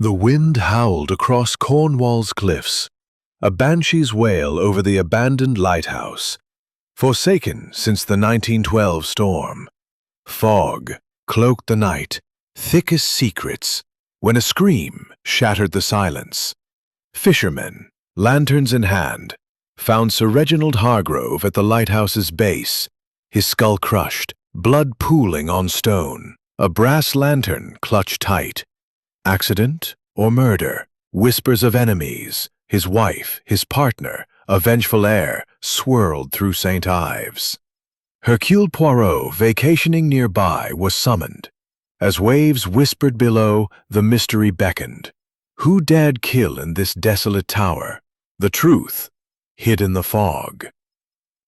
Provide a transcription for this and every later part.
The wind howled across Cornwall's cliffs, a banshee's wail over the abandoned lighthouse, forsaken since the 1912 storm. Fog cloaked the night, thick as secrets, when a scream shattered the silence. Fishermen, lanterns in hand, found Sir Reginald Hargrove at the lighthouse's base, his skull crushed, blood pooling on stone, a brass lantern clutched tight. Accident or murder? Whispers of enemies, his wife, his partner, a vengeful air swirled through St. Ives. Hercule Poirot, vacationing nearby, was summoned. As waves whispered below, the mystery beckoned. Who dared kill in this desolate tower? The truth hid in the fog.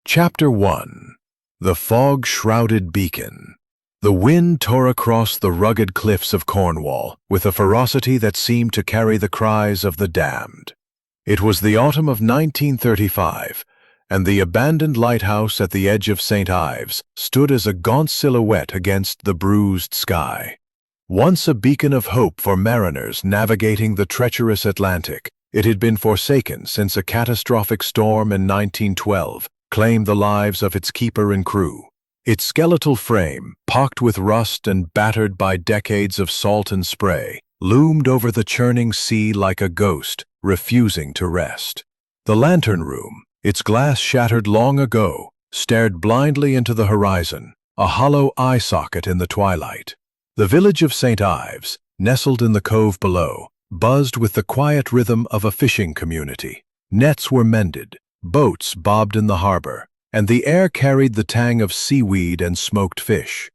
Chapter 1. The Fog-Shrouded Beacon. The wind tore across the rugged cliffs of Cornwall with a ferocity that seemed to carry the cries of the damned. It was the autumn of 1935, and the abandoned lighthouse at the edge of St. Ives stood as a gaunt silhouette against the bruised sky. Once a beacon of hope for mariners navigating the treacherous Atlantic, it had been forsaken since a catastrophic storm in 1912 claimed the lives of its keeper and crew. Its skeletal frame, pocked with rust and battered by decades of salt and spray, loomed over the churning sea like a ghost, refusing to rest. The lantern room, its glass shattered long ago, stared blindly into the horizon, a hollow eye socket in the twilight. The village of St. Ives, nestled in the cove below, buzzed with the quiet rhythm of a fishing community. Nets were mended, boats bobbed in the harbor, and the air carried the tang of seaweed and smoked fish.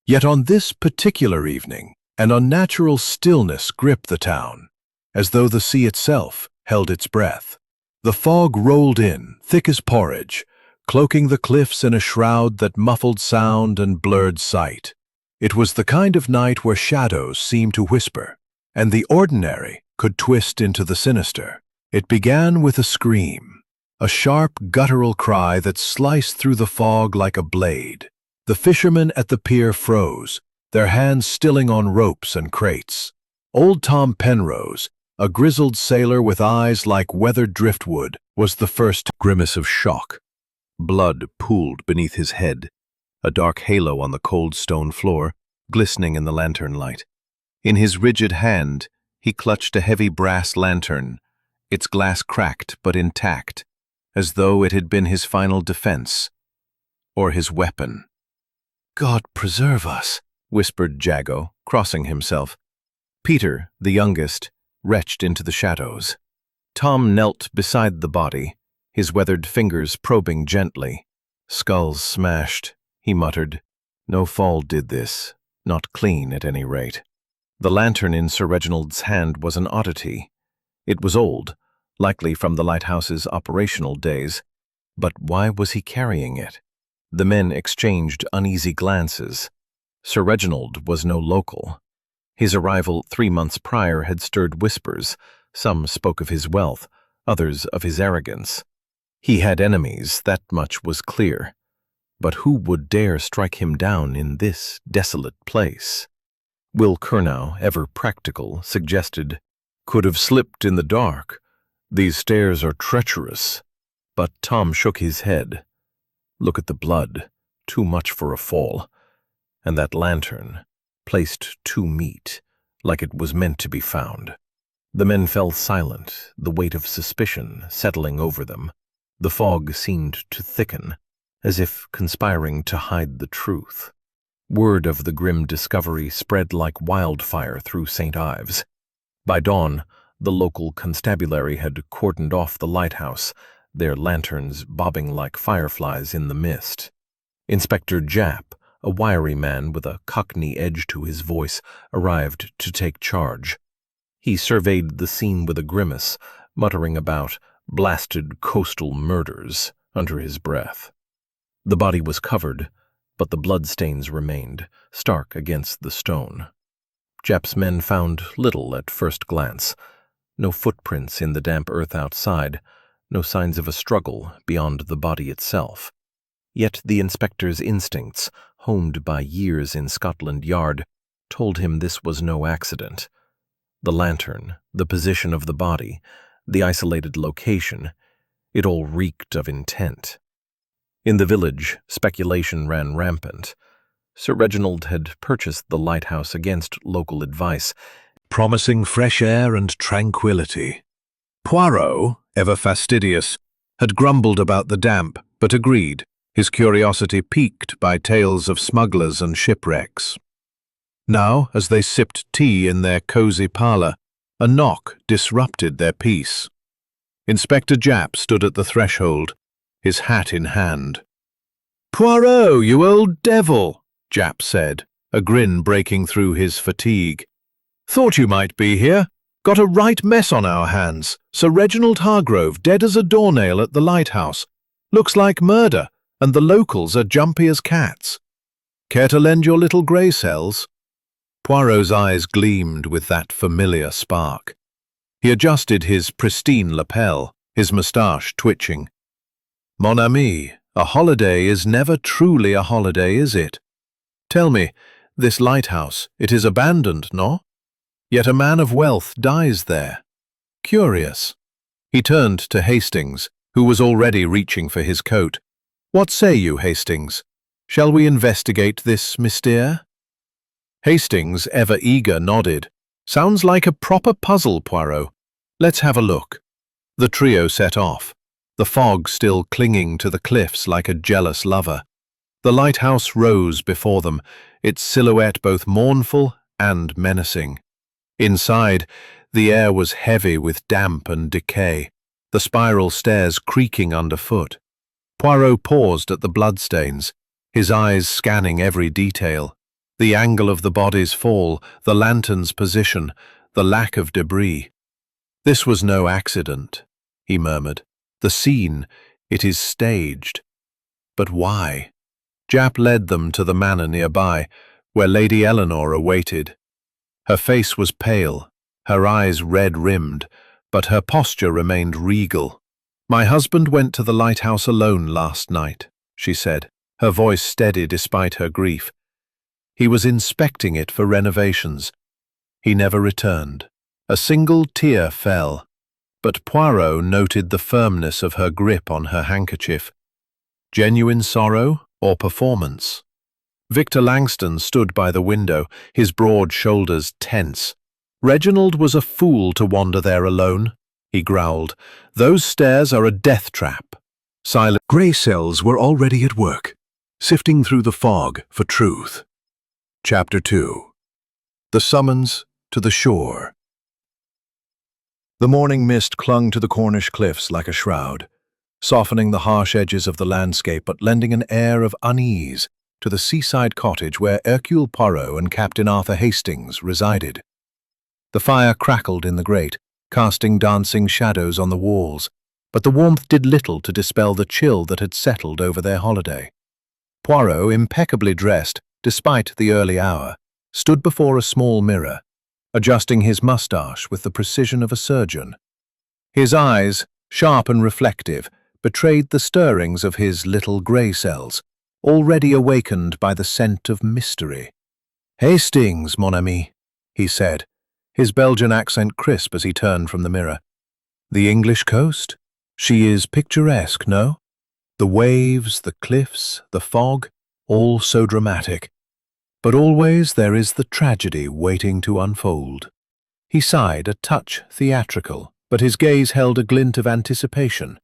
Yet on this particular evening, an unnatural stillness gripped the town, as though the sea itself held its breath. The fog rolled in, thick as porridge, cloaking the cliffs in a shroud that muffled sound and blurred sight. It was the kind of night where shadows seemed to whisper, and the ordinary could twist into the sinister. It began with a scream, a sharp, guttural cry that sliced through the fog like a blade. The fishermen at the pier froze, their hands stilling on ropes and crates. Old Tom Penrose, a grizzled sailor with eyes like weathered driftwood, was the first to grimace of shock. Blood pooled beneath his head, a dark halo on the cold stone floor, glistening in the lantern light. In his rigid hand, he clutched a heavy brass lantern, its glass cracked but intact, as though it had been his final defense, or his weapon. "God preserve us," whispered Jago, crossing himself. Peter, the youngest, retched into the shadows. Tom knelt beside the body, his weathered fingers probing gently. "Skulls smashed," he muttered. "No fall did this, not clean at any rate." The lantern in Sir Reginald's hand was an oddity. It was old, likely from the lighthouse's operational days, but why was he carrying it? The men exchanged uneasy glances. Sir Reginald was no local. His arrival 3 months prior had stirred whispers. Some spoke of his wealth, others of his arrogance. He had enemies, that much was clear. But who would dare strike him down in this desolate place? Will Curnow, ever practical, suggested, "Could have slipped in the dark. These stairs are treacherous." But Tom shook his head. Look at the blood, too much for a fall. And that lantern, placed too neat, like it was meant to be found. The men fell silent, the weight of suspicion settling over them. The fog seemed to thicken, as if conspiring to hide the truth. Word of the grim discovery spread like wildfire through St. Ives. By dawn, the local constabulary had cordoned off the lighthouse, their lanterns bobbing like fireflies in the mist. Inspector Japp, a wiry man with a cockney edge to his voice, arrived to take charge. He surveyed the scene with a grimace, muttering about blasted coastal murders under his breath. The body was covered, but the bloodstains remained, stark against the stone. Japp's men found little at first glance. No footprints in the damp earth outside, no signs of a struggle beyond the body itself. Yet the inspector's instincts, honed by years in Scotland Yard, told him this was no accident. The lantern, the position of the body, the isolated location, it all reeked of intent. In the village, speculation ran rampant. Sir Reginald had purchased the lighthouse against local advice, promising fresh air and tranquility. Poirot, ever fastidious, had grumbled about the damp, but agreed, his curiosity piqued by tales of smugglers and shipwrecks. Now, as they sipped tea in their cosy parlour, a knock disrupted their peace. Inspector Japp stood at the threshold, his hat in hand. "Poirot, you old devil," Japp said, a grin breaking through his fatigue. "Thought you might be here. Got a right mess on our hands. Sir Reginald Hargrove dead as a doornail at the lighthouse. Looks like murder, and the locals are jumpy as cats. Care to lend your little grey cells?" Poirot's eyes gleamed with that familiar spark. He adjusted his pristine lapel, his moustache twitching. "Mon ami, a holiday is never truly a holiday, is it? Tell me, this lighthouse, it is abandoned, no? Yet a man of wealth dies there. Curious." He turned to Hastings, who was already reaching for his coat. "What say you, Hastings? Shall we investigate this mystere?" Hastings, ever eager, nodded. "Sounds like a proper puzzle, Poirot. Let's have a look." The trio set off, the fog still clinging to the cliffs like a jealous lover. The lighthouse rose before them, its silhouette both mournful and menacing. Inside, the air was heavy with damp and decay, the spiral stairs creaking underfoot. Poirot paused at the bloodstains, his eyes scanning every detail. The angle of the body's fall, the lantern's position, the lack of debris. "This was no accident," he murmured. "The scene, it is staged. But why?" Japp led them to the manor nearby, where Lady Eleanor awaited. Her face was pale, her eyes red-rimmed, but her posture remained regal. "My husband went to the lighthouse alone last night," she said, her voice steady despite her grief. "He was inspecting it for renovations. He never returned. A single tear fell, but Poirot noted the firmness of her grip on her handkerchief. Genuine sorrow or performance? Victor Langston stood by the window, his broad shoulders tense. "Reginald was a fool to wander there alone," he growled. "Those stairs are a death trap." Silent grey cells were already at work, sifting through the fog for truth. Chapter 2. The Summons to the Shore. The morning mist clung to the Cornish cliffs like a shroud, softening the harsh edges of the landscape but lending an air of unease to the seaside cottage where Hercule Poirot and Captain Arthur Hastings resided. The fire crackled in the grate, casting dancing shadows on the walls, but the warmth did little to dispel the chill that had settled over their holiday. Poirot, impeccably dressed, despite the early hour, stood before a small mirror, adjusting his moustache with the precision of a surgeon. His eyes, sharp and reflective, betrayed the stirrings of his little grey cells, already awakened by the scent of mystery. "Hastings, mon ami," he said, his Belgian accent crisp as he turned from the mirror. "The English coast? She is picturesque, no? The waves, the cliffs, the fog, all so dramatic. But always there is the tragedy waiting to unfold." He sighed, a touch theatrical, but his gaze held a glint of anticipation.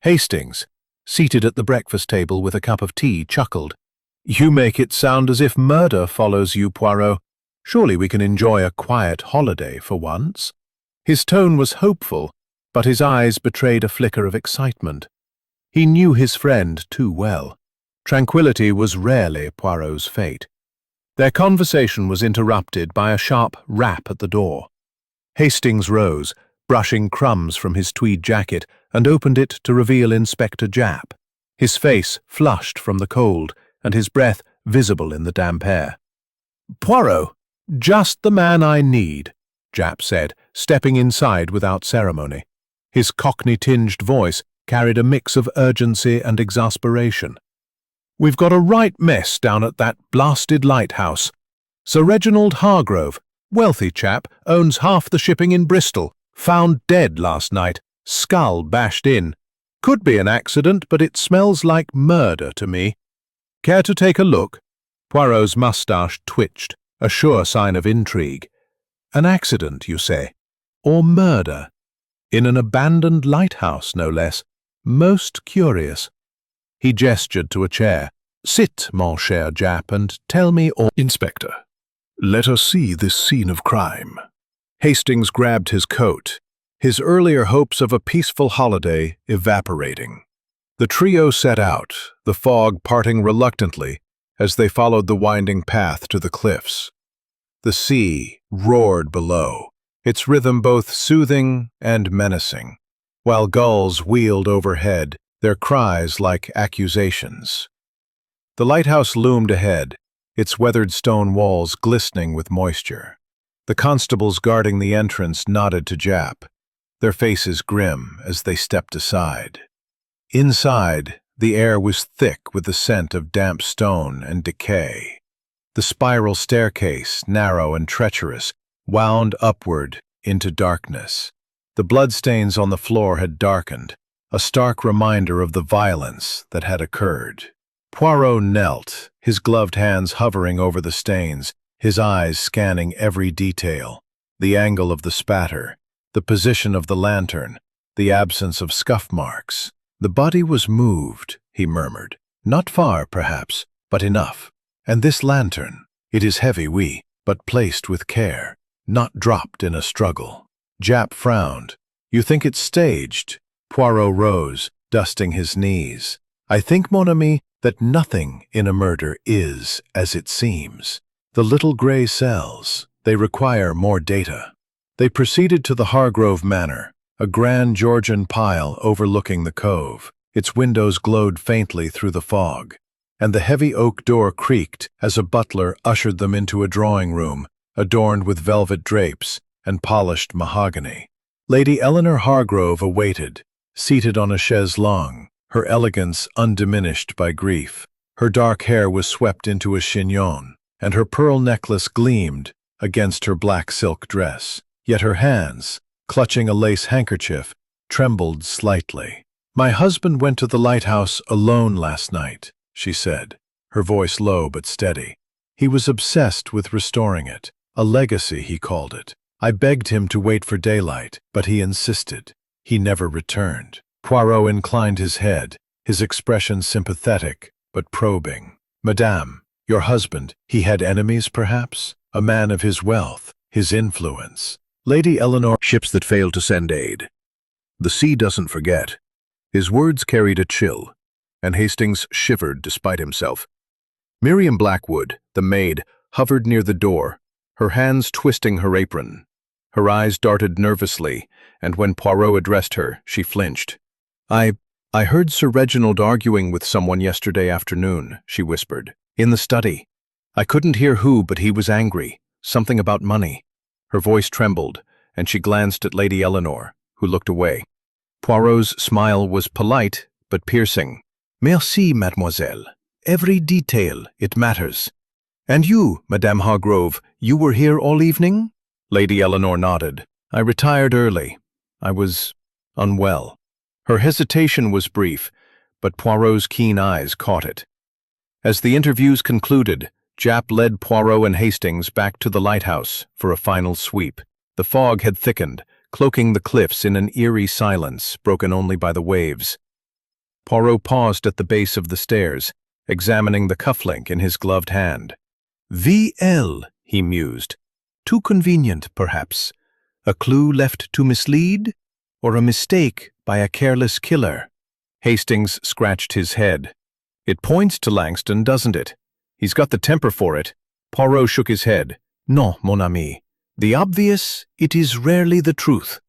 Hastings, seated at the breakfast table with a cup of tea, chuckled. "You make it sound as if murder follows you, Poirot. Surely we can enjoy a quiet holiday for once." His tone was hopeful, but his eyes betrayed a flicker of excitement. He knew his friend too well. Tranquility was rarely Poirot's fate. Their conversation was interrupted by a sharp rap at the door. Hastings rose, brushing crumbs from his tweed jacket, and opened it to reveal Inspector Japp, his face flushed from the cold and his breath visible in the damp air. "Poirot, just the man I need," Japp said, stepping inside without ceremony. His Cockney-tinged voice carried a mix of urgency and exasperation. "We've got a right mess down at that blasted lighthouse. Sir Reginald Hargrove, Wealthy chap, owns half the shipping in Bristol. Found dead last night. Skull bashed in. Could be an accident, but it smells like murder to me. Care to take a look?" Poirot's moustache twitched, a sure sign of intrigue. "An accident, you say? Or murder? In an abandoned lighthouse, no less. Most curious." He gestured to a chair. "Sit, mon cher Jap, and tell me all." "Inspector, let us see this scene of crime." Hastings grabbed his coat, his earlier hopes of a peaceful holiday evaporating. The trio set out, the fog parting reluctantly as they followed the winding path to the cliffs. The sea roared below, its rhythm both soothing and menacing, while gulls wheeled overhead, their cries like accusations. The lighthouse loomed ahead, its weathered stone walls glistening with moisture. The constables guarding the entrance nodded to Jap, their faces grim as they stepped aside. Inside, the air was thick with the scent of damp stone and decay. The spiral staircase, narrow and treacherous, wound upward into darkness. The bloodstains on the floor had darkened, a stark reminder of the violence that had occurred. Poirot knelt, his gloved hands hovering over the stains, his eyes scanning every detail: the angle of the spatter, the position of the lantern, the absence of scuff marks. "The body was moved," he murmured. "Not far, perhaps, but enough. And this lantern, it is heavy, oui, but placed with care, not dropped in a struggle." Jap frowned. "You think it's staged?" Poirot rose, dusting his knees. "I think, mon ami, that nothing in a murder is as it seems. The little gray cells, they require more data." They proceeded to the Hargrove Manor, a grand Georgian pile overlooking the cove. Its windows glowed faintly through the fog, and the heavy oak door creaked as a butler ushered them into a drawing room adorned with velvet drapes and polished mahogany. Lady Eleanor Hargrove awaited, seated on a chaise longue, her elegance undiminished by grief. Her dark hair was swept into a chignon, and her pearl necklace gleamed against her black silk dress. Yet her hands, clutching a lace handkerchief, trembled slightly. "My husband went to the lighthouse alone last night," she said, her voice low but steady. "He was obsessed with restoring it. A legacy, he called it. I begged him to wait for daylight, but he insisted. He never returned." Poirot inclined his head, his expression sympathetic but probing. "Madame, your husband, he had enemies, perhaps? A man of his wealth, his influence." Lady Eleanor, "Ships that failed to send aid. The sea doesn't forget." His words carried a chill, and Hastings shivered despite himself. Miriam Blackwood, the maid, hovered near the door, her hands twisting her apron. Her eyes darted nervously, and when Poirot addressed her, she flinched. I heard Sir Reginald arguing with someone yesterday afternoon," she whispered. "In the study. I couldn't hear who, but he was angry. Something about money." Her voice trembled, and she glanced at Lady Eleanor, who looked away. Poirot's smile was polite, but piercing. "Merci, mademoiselle. Every detail, it matters. And you, Madame Hargrove, you were here all evening?" Lady Eleanor nodded. "I retired early. I was unwell." Her hesitation was brief, but Poirot's keen eyes caught it. As the interviews concluded, Jap led Poirot and Hastings back to the lighthouse for a final sweep. The fog had thickened, cloaking the cliffs in an eerie silence broken only by the waves. Poirot paused at the base of the stairs, examining the cufflink in his gloved hand. "VL," he mused. "Too convenient, perhaps. A clue left to mislead? Or a mistake by a careless killer?" Hastings scratched his head. "It points to Langston, doesn't it? He's got the temper for it." Poirot shook his head. "Non, mon ami. The obvious, it is rarely the truth.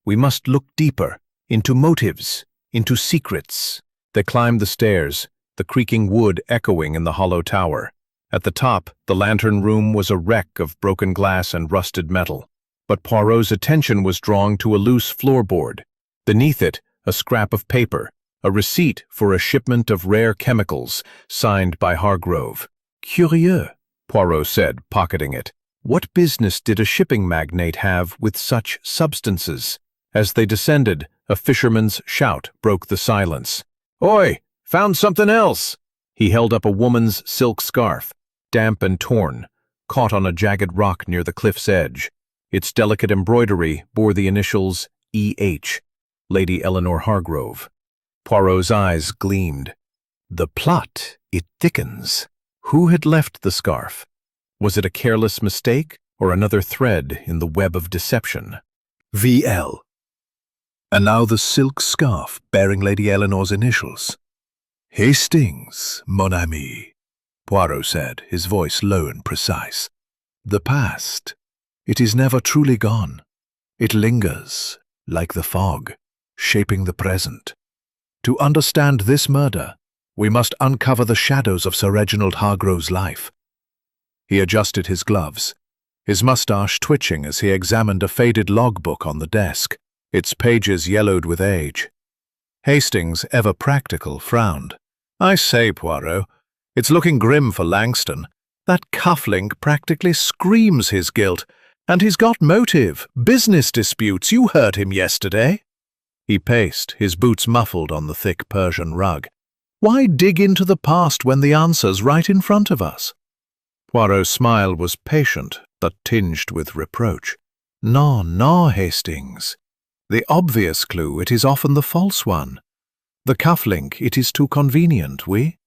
We must look deeper, into motives, into secrets." They climbed the stairs, the creaking wood echoing in the hollow tower. At the top, the lantern room was a wreck of broken glass and rusted metal. But Poirot's attention was drawn to a loose floorboard. Beneath it, a scrap of paper, a receipt for a shipment of rare chemicals, signed by Hargrove. "Curieux," Poirot said, pocketing it. What business did a shipping magnate have with such substances? As they descended, a fisherman's shout broke the silence. "Oi! Found something else!" He held up a woman's silk scarf, damp and torn, caught on a jagged rock near the cliff's edge. Its delicate embroidery bore the initials E.H., Lady Eleanor Hargrove. Poirot's eyes gleamed. The plot, it thickens. Who had left the scarf? Was it a careless mistake or another thread in the web of deception? V.L. And now the silk scarf bearing Lady Eleanor's initials. "Hastings, mon ami," Poirot said, his voice low and precise. "The past, it is never truly gone. It lingers, like the fog, shaping the present. To understand this murder, we must uncover the shadows of Sir Reginald Hargrove's life." He adjusted his gloves, his moustache twitching as he examined a faded logbook on the desk, its pages yellowed with age. Hastings, ever practical, frowned. "I say, Poirot, it's looking grim for Langston. That cufflink practically screams his guilt, and he's got motive, business disputes. You heard him yesterday." He paced, his boots muffled on the thick Persian rug. "Why dig into the past when the answer's right in front of us?" Poirot's smile was patient, but tinged with reproach. No, Hastings. The obvious clue, it is often the false one. The cufflink, it is too convenient, We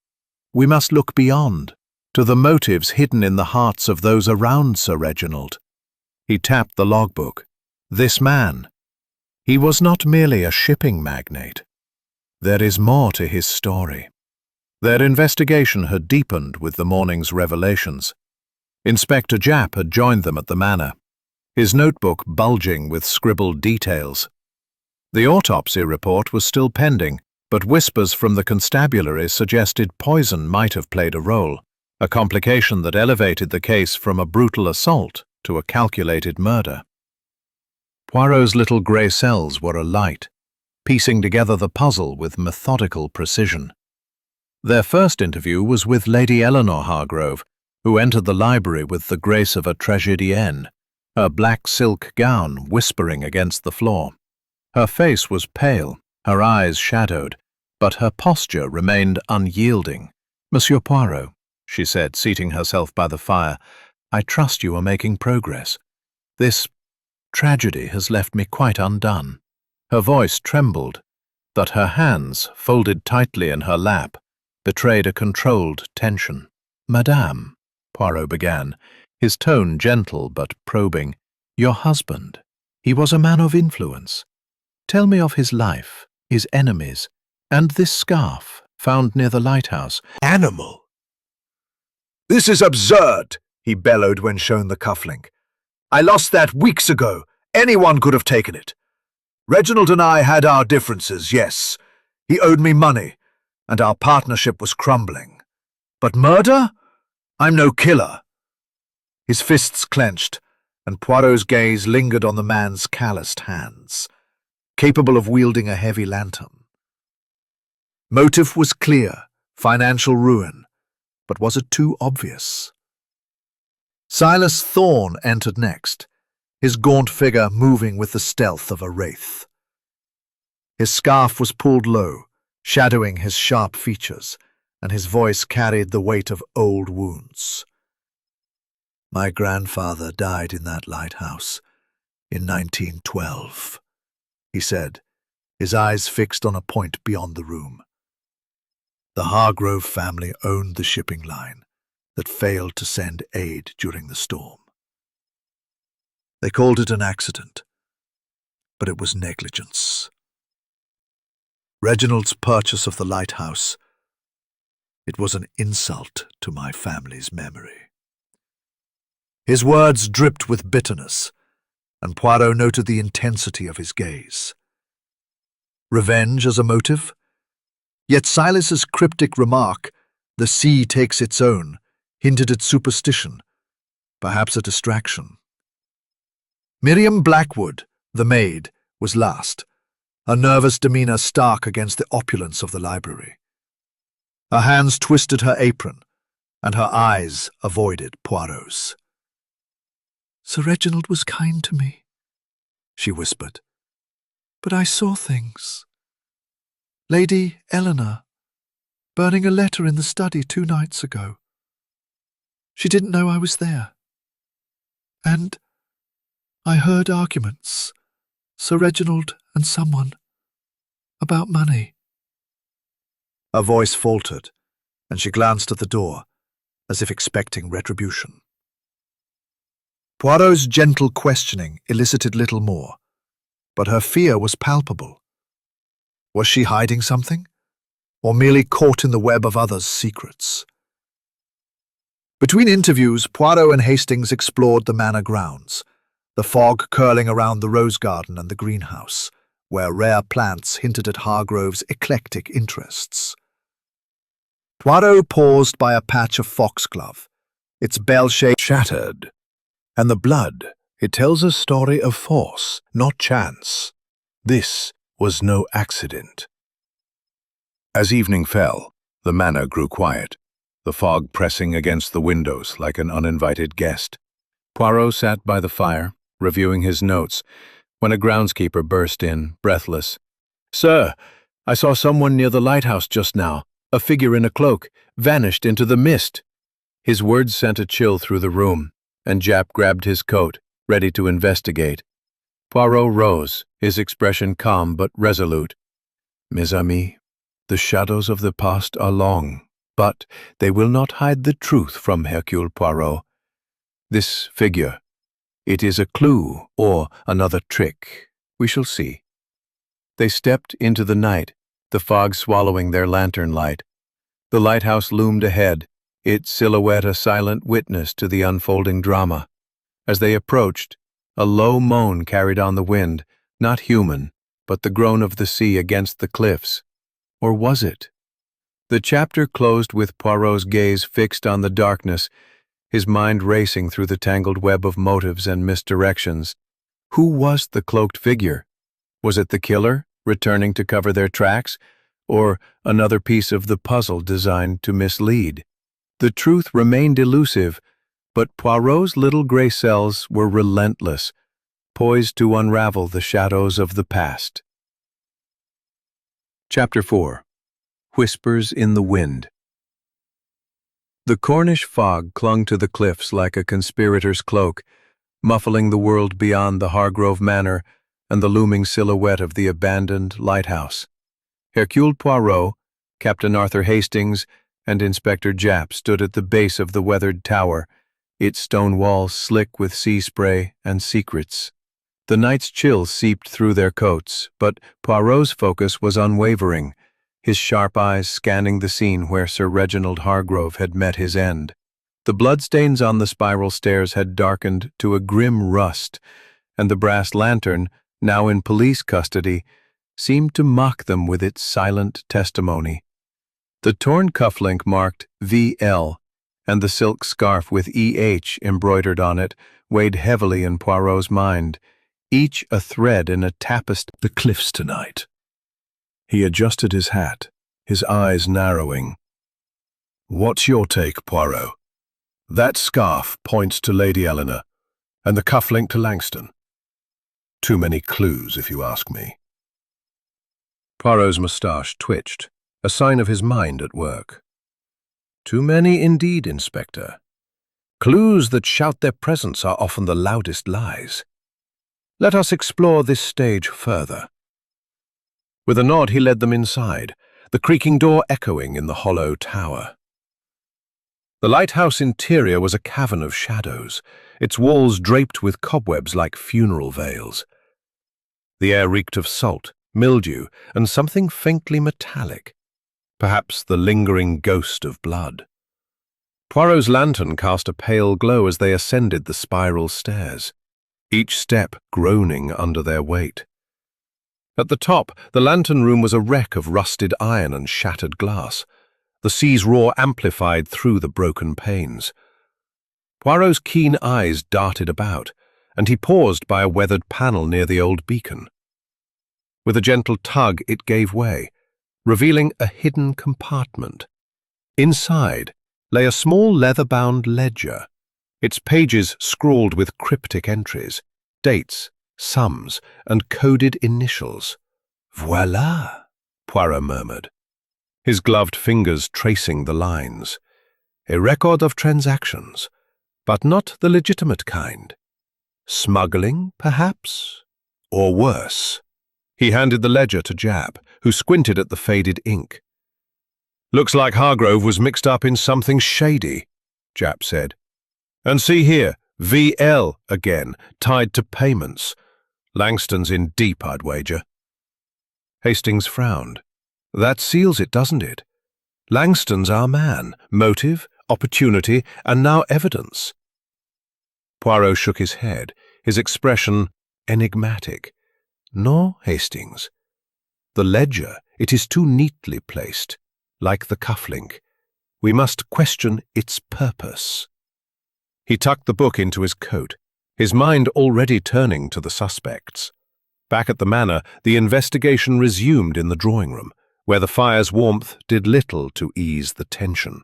must look beyond, to the motives hidden in the hearts of those around Sir Reginald. He tapped the logbook. This man, he was not merely a shipping magnate. There is more to his story. Their investigation had deepened with the morning's revelations. Inspector Japp had joined them at the manor, his notebook bulging with scribbled details. The autopsy report was still pending, but whispers from the constabulary suggested poison might have played a role, a complication that elevated the case from a brutal assault to a calculated murder. Poirot's little grey cells were alight, piecing together the puzzle with methodical precision. Their first interview was with Lady Eleanor Hargrove, who entered the library with the grace of a tragedienne, her black silk gown whispering against the floor. Her face was pale, her eyes shadowed, but her posture remained unyielding. "Monsieur Poirot," she said, seating herself by the fire, "I trust you are making progress. This tragedy has left me quite undone." Her voice trembled, but her hands, folded tightly in her lap, betrayed a controlled tension. "Madame," Poirot began, his tone gentle but probing, "your husband, he was a man of influence. Tell me of his life, his enemies, and this scarf found near the lighthouse." "Animal! This is absurd," he bellowed when shown the cufflink. "I lost that weeks ago. Anyone could have taken it. Reginald and I had our differences, yes. He owed me money, and our partnership was crumbling. But murder? I'm no killer." His fists clenched, and Poirot's gaze lingered on the man's calloused hands, capable of wielding a heavy lantern. Motive was clear, financial ruin, but was it too obvious? Silas Thorne entered next, his gaunt figure moving with the stealth of a wraith. His scarf was pulled low, shadowing his sharp features, and his voice carried the weight of old wounds. "My grandfather died in that lighthouse in 1912, he said, his eyes fixed on a point beyond the room. The Hargrove family owned the shipping line that failed to send aid during the storm. They called it an accident, but it was negligence. Reginald's purchase of the lighthouse, it was an insult to my family's memory." His words dripped with bitterness, and Poirot noted the intensity of his gaze. Revenge as a motive? Yet Silas's cryptic remark, "The sea takes its own," hinted at superstition, perhaps a distraction. Miriam Blackwood, the maid, was last, her nervous demeanour stark against the opulence of the library. Her hands twisted her apron, and her eyes avoided Poirot's. Sir Reginald was kind to me, she whispered. But I saw things. Lady Eleanor, burning a letter in the study 2 nights ago. She didn't know I was there. And I heard arguments, Sir Reginald and someone, about money. Her voice faltered, and she glanced at the door, as if expecting retribution. Poirot's gentle questioning elicited little more, but her fear was palpable. Was she hiding something, or merely caught in the web of others' secrets? Between interviews, Poirot and Hastings explored the manor grounds, the fog curling around the rose garden and the greenhouse, where rare plants hinted at Hargrove's eclectic interests. Poirot paused by a patch of foxglove, its bell-shaped shattered, and the blood, it tells a story of force, not chance. This was no accident. As evening fell, the manor grew quiet, the fog pressing against the windows like an uninvited guest. Poirot sat by the fire, reviewing his notes, when a groundskeeper burst in, breathless. "Sir, I saw someone near the lighthouse just now, a figure in a cloak, vanished into the mist." His words sent a chill through the room, and Japp grabbed his coat, ready to investigate. Poirot rose, his expression calm but resolute. "Mes amis, the shadows of the past are long, but they will not hide the truth from Hercule Poirot. This figure, it is a clue or another trick. We shall see." They stepped into the night, the fog swallowing their lantern light. The lighthouse loomed ahead, its silhouette a silent witness to the unfolding drama. As they approached, a low moan carried on the wind, not human, but the groan of the sea against the cliffs. Or was it? The chapter closed with Poirot's gaze fixed on the darkness, his mind racing through the tangled web of motives and misdirections. Who was the cloaked figure? Was it the killer, returning to cover their tracks, or another piece of the puzzle designed to mislead? The truth remained elusive, but Poirot's little gray cells were relentless, poised to unravel the shadows of the past. Chapter 4. Whispers in the Wind. The Cornish fog clung to the cliffs like a conspirator's cloak, muffling the world beyond the Hargrove Manor and the looming silhouette of the abandoned lighthouse. Hercule Poirot, Captain Arthur Hastings, and Inspector Japp stood at the base of the weathered tower, its stone walls slick with sea spray and secrets. The night's chill seeped through their coats, but Poirot's focus was unwavering, his sharp eyes scanning the scene where Sir Reginald Hargrove had met his end. The bloodstains on the spiral stairs had darkened to a grim rust, and the brass lantern, now in police custody, seemed to mock them with its silent testimony. The torn cufflink marked VL, and the silk scarf with EH embroidered on it weighed heavily in Poirot's mind, each a thread in a tapestry. The cliffs tonight. He adjusted his hat, his eyes narrowing. "What's your take, Poirot? That scarf points to Lady Eleanor, and the cufflink to Langston. Too many clues, if you ask me." Poirot's moustache twitched, a sign of his mind at work. "Too many indeed, Inspector. Clues that shout their presence are often the loudest lies. Let us explore this stage further." With a nod he led them inside, the creaking door echoing in the hollow tower. The lighthouse interior was a cavern of shadows, its walls draped with cobwebs like funeral veils. The air reeked of salt, mildew, and something faintly metallic, perhaps the lingering ghost of blood. Poirot's lantern cast a pale glow as they ascended the spiral stairs, each step groaning under their weight. At the top, the lantern room was a wreck of rusted iron and shattered glass, the sea's roar amplified through the broken panes. Poirot's keen eyes darted about, and he paused by a weathered panel near the old beacon. With a gentle tug, it gave way, revealing a hidden compartment. Inside lay a small leather-bound ledger, its pages scrawled with cryptic entries, dates, sums, and coded initials. "Voila," Poirot murmured, his gloved fingers tracing the lines. A record of transactions, but not the legitimate kind. Smuggling, perhaps? Or worse. He handed the ledger to Jap, who squinted at the faded ink. "Looks like Hargrove was mixed up in something shady," Jap said. "And see here, VL again, tied to payments. Langston's in deep, I'd wager." Hastings frowned. "That seals it, doesn't it? Langston's our man. Motive, opportunity, and now evidence." Poirot shook his head, his expression enigmatic. "No, Hastings. The ledger, it is too neatly placed, like the cufflink. We must question its purpose." He tucked the book into his coat, his mind already turning to the suspects. Back at the manor, the investigation resumed in the drawing room, where the fire's warmth did little to ease the tension.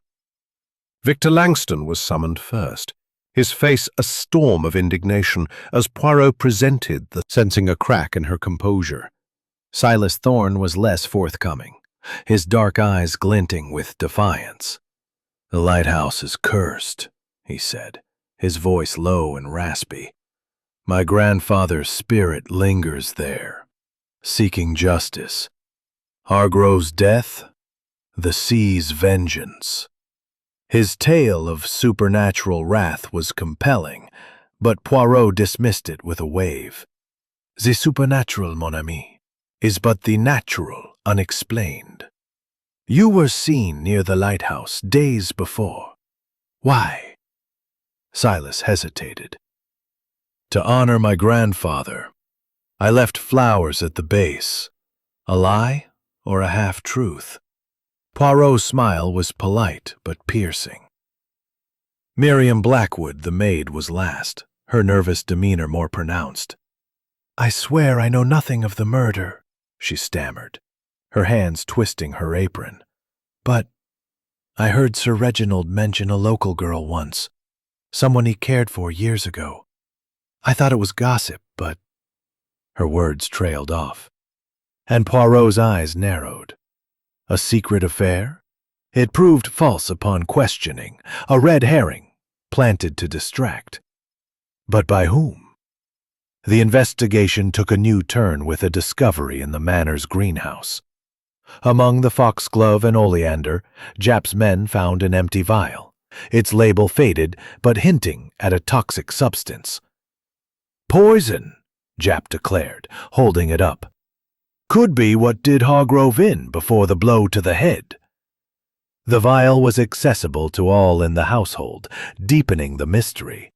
Victor Langston was summoned first, his face a storm of indignation as Poirot presented sensing a crack in her composure. Silas Thorne was less forthcoming, his dark eyes glinting with defiance. "The lighthouse is cursed," he said, his voice low and raspy. "My grandfather's spirit lingers there, seeking justice. Hargrove's death, the sea's vengeance." His tale of supernatural wrath was compelling, but Poirot dismissed it with a wave. "The supernatural, mon ami, is but the natural unexplained. You were seen near the lighthouse days before. Why?" Silas hesitated. "To honor my grandfather, I left flowers at the base. A lie or a half-truth?" Poirot's smile was polite but piercing. Miriam Blackwood, the maid, was last, her nervous demeanor more pronounced. "I swear I know nothing of the murder," she stammered, her hands twisting her apron. "But I heard Sir Reginald mention a local girl once, someone he cared for years ago. I thought it was gossip, but—" Her words trailed off, and Poirot's eyes narrowed. A secret affair? It proved false upon questioning, a red herring, planted to distract. But by whom? The investigation took a new turn with a discovery in the manor's greenhouse. Among the foxglove and oleander, Jap's men found an empty vial, its label faded but hinting at a toxic substance. "Poison," Jap declared, holding it up. "Could be what did Hargrove in before the blow to the head." The vial was accessible to all in the household, deepening the mystery.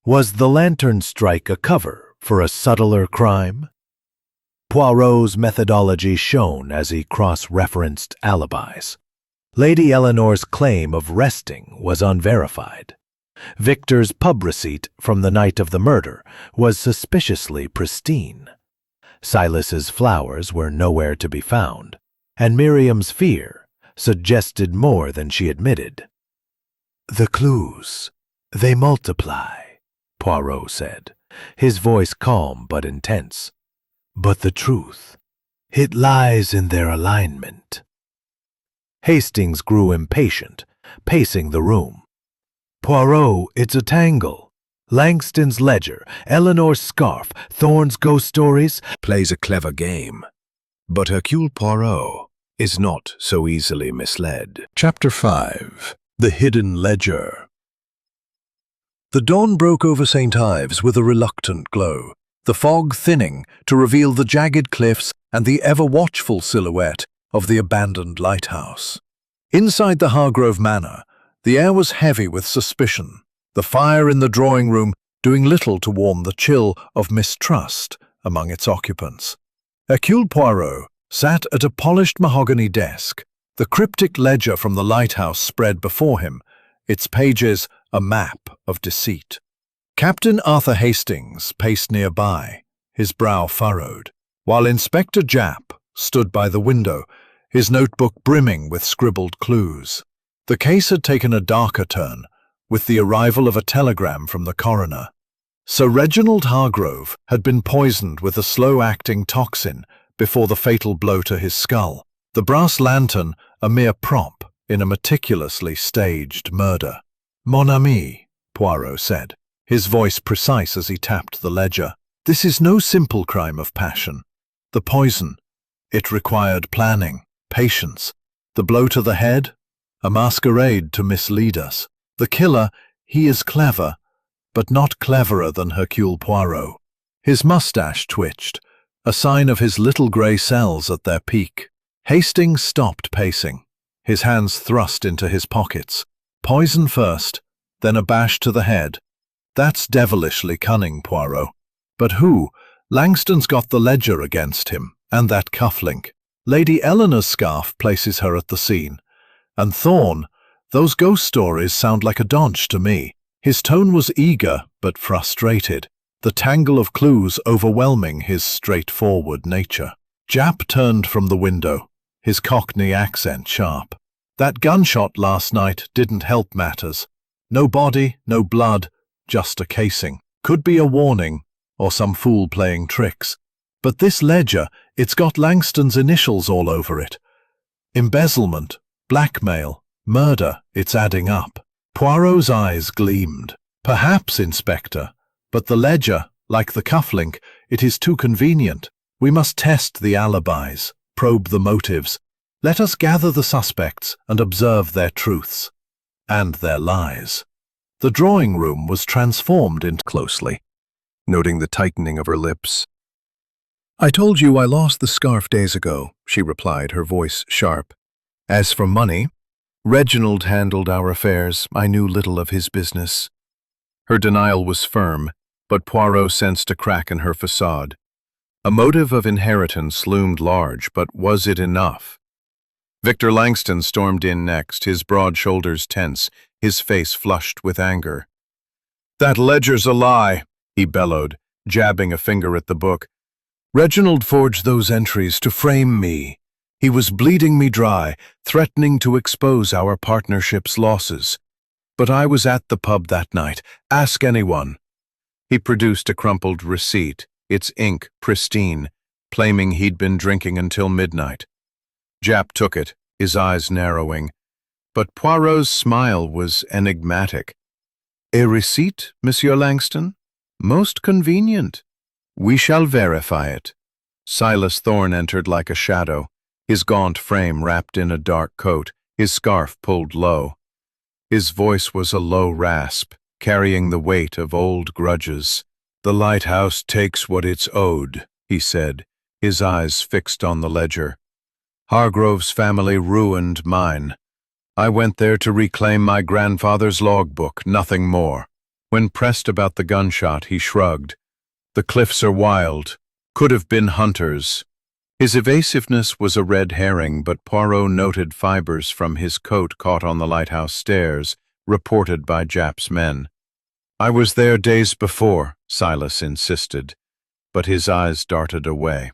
Was the lantern strike a cover for a subtler crime? Poirot's methodology shone as he cross-referenced alibis. Lady Eleanor's claim of resting was unverified. Victor's pub receipt from the night of the murder was suspiciously pristine. Silas's flowers were nowhere to be found, and Miriam's fear suggested more than she admitted. "The clues, they multiply," Poirot said, his voice calm but intense. "But the truth, it lies in their alignment." Hastings grew impatient, pacing the room. "Poirot, it's a tangle. Langston's ledger, Eleanor's scarf, Thorne's ghost stories." Plays a clever game, but Hercule Poirot is not so easily misled. Chapter 5. The Hidden Ledger. The dawn broke over St. Ives with a reluctant glow, the fog thinning to reveal the jagged cliffs and the ever-watchful silhouette of the abandoned lighthouse. Inside the Hargrove Manor, the air was heavy with suspicion, the fire in the drawing room doing little to warm the chill of mistrust among its occupants. Hercule Poirot sat at a polished mahogany desk, the cryptic ledger from the lighthouse spread before him, its pages a map of deceit. Captain Arthur Hastings paced nearby, his brow furrowed, while Inspector Jap stood by the window, his notebook brimming with scribbled clues. The case had taken a darker turn, with the arrival of a telegram from the coroner. Sir Reginald Hargrove had been poisoned with a slow-acting toxin before the fatal blow to his skull, the brass lantern a mere prop in a meticulously staged murder. "Mon ami," Poirot said, his voice precise as he tapped the ledger, "this is no simple crime of passion. The poison, it required planning, patience. The blow to the head, a masquerade to mislead us. The killer, he is clever, but not cleverer than Hercule Poirot." His mustache twitched, a sign of his little grey cells at their peak. Hastings stopped pacing, his hands thrust into his pockets. Poison first, then a bash to the head. That's devilishly cunning, Poirot. But who? Langston's got the ledger against him, and that cufflink. Lady Eleanor's scarf places her at the scene. And Thorne, those ghost stories sound like a donch to me. His tone was eager, but frustrated, the tangle of clues overwhelming his straightforward nature. Japp turned from the window, his Cockney accent sharp. That gunshot last night didn't help matters. No body, no blood, just a casing. Could be a warning, or some fool playing tricks. But this ledger, it's got Langston's initials all over it. Embezzlement, blackmail, murder, it's adding up. Poirot's eyes gleamed. Perhaps, Inspector, but the ledger, like the cufflink, it is too convenient. We must test the alibis, probe the motives. Let us gather the suspects and observe their truths. And their lies. The drawing room was transformed into closely, noting the tightening of her lips. "I told you I lost the scarf days ago," she replied, her voice sharp. "As for money, Reginald handled our affairs. I knew little of his business." Her denial was firm, but Poirot sensed a crack in her facade. A motive of inheritance loomed large, but was it enough? Victor Langston stormed in next, his broad shoulders tense, his face flushed with anger. "That ledger's a lie," he bellowed, jabbing a finger at the book. "Reginald forged those entries to frame me. He was bleeding me dry, threatening to expose our partnership's losses. But I was at the pub that night. Ask anyone." He produced a crumpled receipt, its ink pristine, claiming he'd been drinking until midnight. Japp took it, his eyes narrowing, but Poirot's smile was enigmatic. "A receipt, Monsieur Langston? Most convenient. We shall verify it." Silas Thorne entered like a shadow, his gaunt frame wrapped in a dark coat, his scarf pulled low. His voice was a low rasp, carrying the weight of old grudges. "The lighthouse takes what it's owed," he said, his eyes fixed on the ledger. "Hargrove's family ruined mine. I went there to reclaim my grandfather's logbook, nothing more." When pressed about the gunshot, he shrugged. "The cliffs are wild. Could have been hunters." His evasiveness was a red herring, but Poirot noted fibers from his coat caught on the lighthouse stairs, reported by Japp's men. "I was there days before," Silas insisted, but his eyes darted away.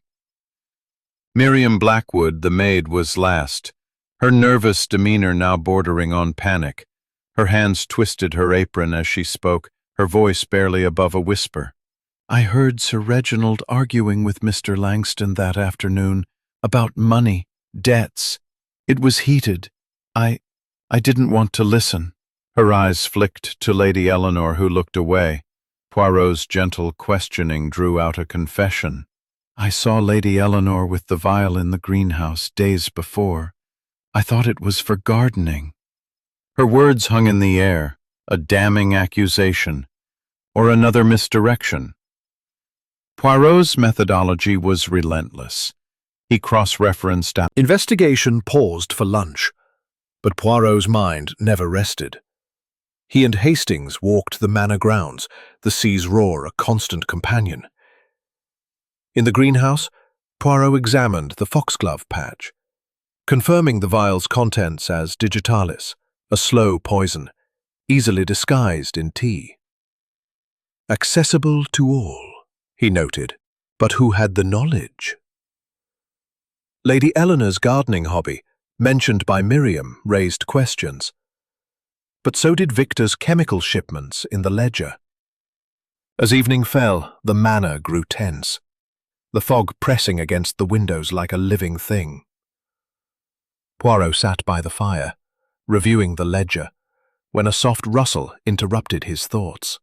Miriam Blackwood, the maid, was last, her nervous demeanor now bordering on panic. Her hands twisted her apron as she spoke, her voice barely above a whisper. "I heard Sir Reginald arguing with Mr. Langston that afternoon about money, debts. It was heated. I didn't want to listen." Her eyes flicked to Lady Eleanor, who looked away. Poirot's gentle questioning drew out a confession. "I saw Lady Eleanor with the vial in the greenhouse days before. I thought it was for gardening." Her words hung in the air, a damning accusation, or another misdirection. Poirot's methodology was relentless. He cross-referenced. Investigation paused for lunch, but Poirot's mind never rested. He and Hastings walked the manor grounds, the sea's roar a constant companion. In the greenhouse, Poirot examined the foxglove patch, confirming the vial's contents as digitalis, a slow poison, easily disguised in tea. "Accessible to all," he noted, but who had the knowledge? Lady Eleanor's gardening hobby, mentioned by Miriam, raised questions. but so did Victor's chemical shipments in the ledger. As evening fell, the manor grew tense, the fog pressing against the windows like a living thing. Poirot sat by the fire, reviewing the ledger, when a soft rustle interrupted his thoughts.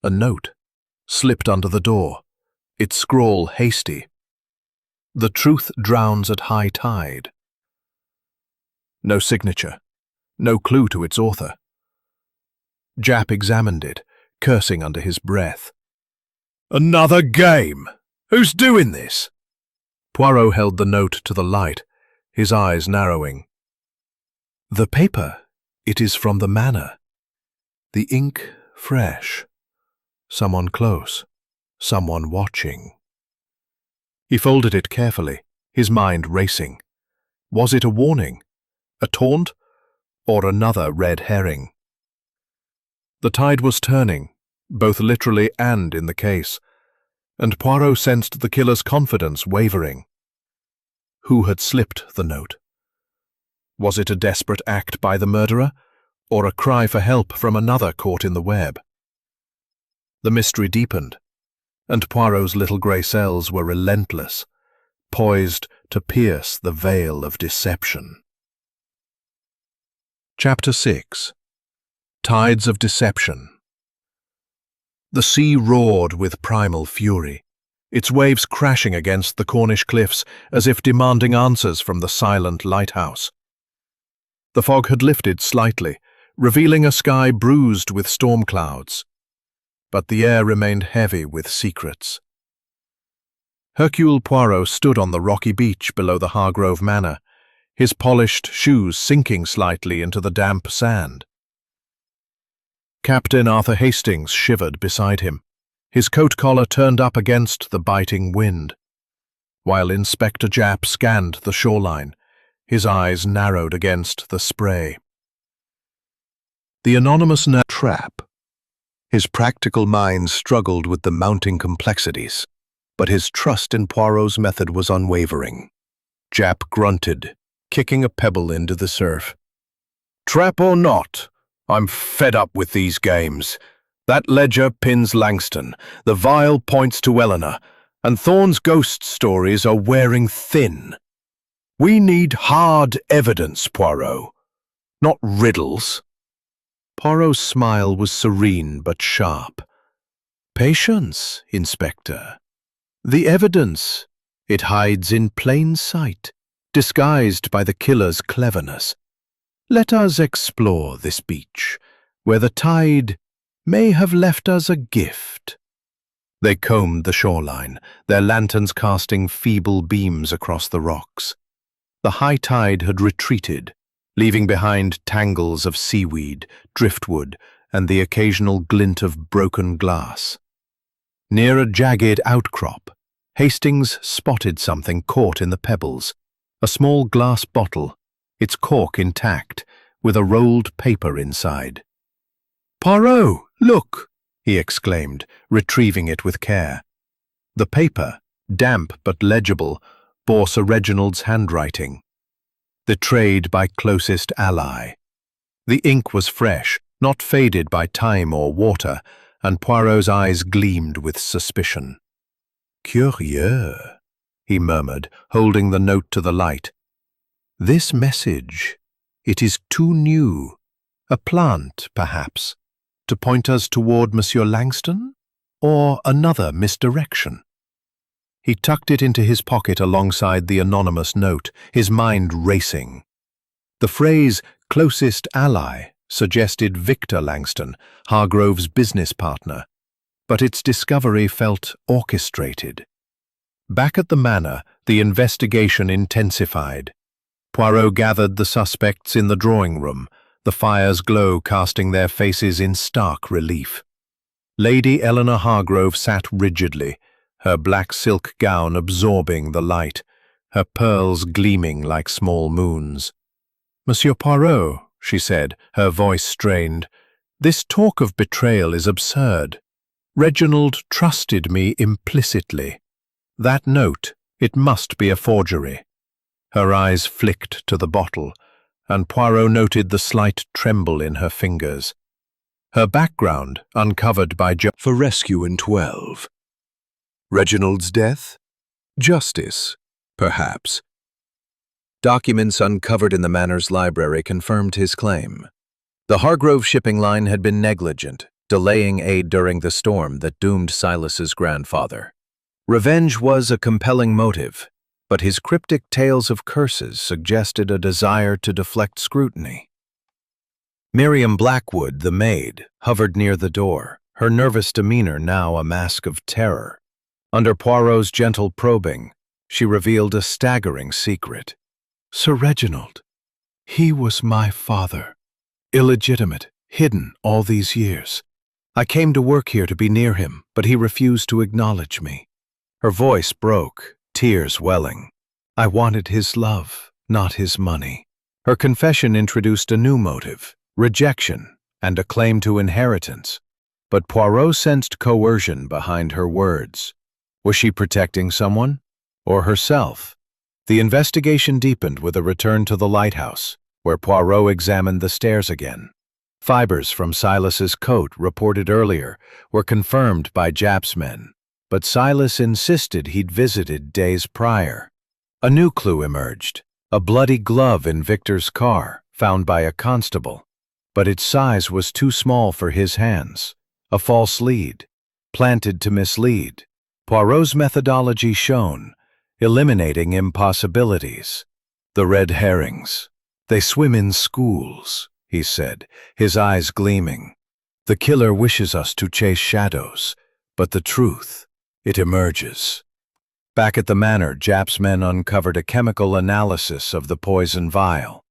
A note slipped under the door, its scrawl hasty. "The truth drowns at high tide." No signature, no clue to its author. Japp examined it, cursing under his breath. Another game! Who's doing this? Poirot held the note to the light, his eyes narrowing. "The paper, it is from the manor. The ink fresh. Someone close, someone watching." He folded it carefully, his mind racing. Was it a warning, a taunt, or another red herring? The tide was turning, both literally and in the case, and Poirot sensed the killer's confidence wavering. Who had slipped the note? Was it a desperate act by the murderer, or a cry for help from another caught in the web? The mystery deepened, and Poirot's little grey cells were relentless, poised to pierce the veil of deception. Chapter 6. Tides of Deception. The sea roared with primal fury, its waves crashing against the Cornish cliffs as if demanding answers from the silent lighthouse. The fog had lifted slightly, revealing a sky bruised with storm clouds, but the air remained heavy with secrets. Hercule Poirot stood on the rocky beach below the Hargrove Manor, his polished shoes sinking slightly into the damp sand. Captain Arthur Hastings shivered beside him, his coat collar turned up against the biting wind, while Inspector Japp scanned the shoreline, his eyes narrowed against the spray. The anonymous trap. His practical mind struggled with the mounting complexities, but his trust in Poirot's method was unwavering. Japp grunted, kicking a pebble into the surf. "Trap or not, I'm fed up with these games. That ledger pins Langston, the vial points to Eleanor, and Thorne's ghost stories are wearing thin. We need hard evidence, Poirot, not riddles." Poirot's smile was serene but sharp. "Patience, Inspector. The evidence, it hides in plain sight, disguised by the killer's cleverness. Let us explore this beach, where the tide may have left us a gift." They combed the shoreline, their lanterns casting feeble beams across the rocks. The high tide had retreated, leaving behind tangles of seaweed, driftwood, and the occasional glint of broken glass. Near a jagged outcrop, Hastings spotted something caught in the pebbles, a small glass bottle, its cork intact, with a rolled paper inside. "Poirot, look!" he exclaimed, retrieving it with care. The paper, damp but legible, bore Sir Reginald's handwriting. "Betrayed by closest ally." The ink was fresh, not faded by time or water, and Poirot's eyes gleamed with suspicion. "Curieux," he murmured, holding the note to the light. "This message, it is too new. A plant, perhaps, to point us toward Monsieur Langston, or another misdirection." He tucked it into his pocket alongside the anonymous note, his mind racing. The phrase "closest ally" suggested Victor Langston, Hargrove's business partner, but its discovery felt orchestrated. Back at the manor, the investigation intensified. Poirot gathered the suspects in the drawing room, the fire's glow casting their faces in stark relief. Lady Eleanor Hargrove sat rigidly, her black silk gown absorbing the light, her pearls gleaming like small moons. "Monsieur Poirot," she said, her voice strained, "this talk of betrayal is absurd. Reginald trusted me implicitly. That note, it must be a forgery." Her eyes flicked to the bottle, and Poirot noted the slight tremble in her fingers. Her background uncovered by For rescue in 12. Reginald's death? Justice, perhaps. Documents uncovered in the Manor's library confirmed his claim. The Hargrove shipping line had been negligent, delaying aid during the storm that doomed Silas's grandfather. Revenge was a compelling motive, but his cryptic tales of curses suggested a desire to deflect scrutiny. Miriam Blackwood, the maid, hovered near the door, her nervous demeanor now a mask of terror. Under Poirot's gentle probing, she revealed a staggering secret. Sir Reginald. He was my father. Illegitimate, hidden all these years. I came to work here to be near him, but he refused to acknowledge me. Her voice broke, tears welling. I wanted his love, not his money. Her confession introduced a new motive, rejection, and a claim to inheritance. But Poirot sensed coercion behind her words. Was she protecting someone? Or herself? The investigation deepened with a return to the lighthouse, where Poirot examined the stairs again. Fibers from Silas's coat reported earlier were confirmed by Japp's men, but Silas insisted he'd visited days prior. A new clue emerged, a bloody glove in Victor's car, found by a constable, but its size was too small for his hands. A false lead, planted to mislead. Poirot's methodology shone, eliminating impossibilities. The red herrings. They swim in schools, he said, his eyes gleaming. The killer wishes us to chase shadows, but the truth, it emerges. Back at the manor, Japp's men uncovered a chemical analysis of the poison vial.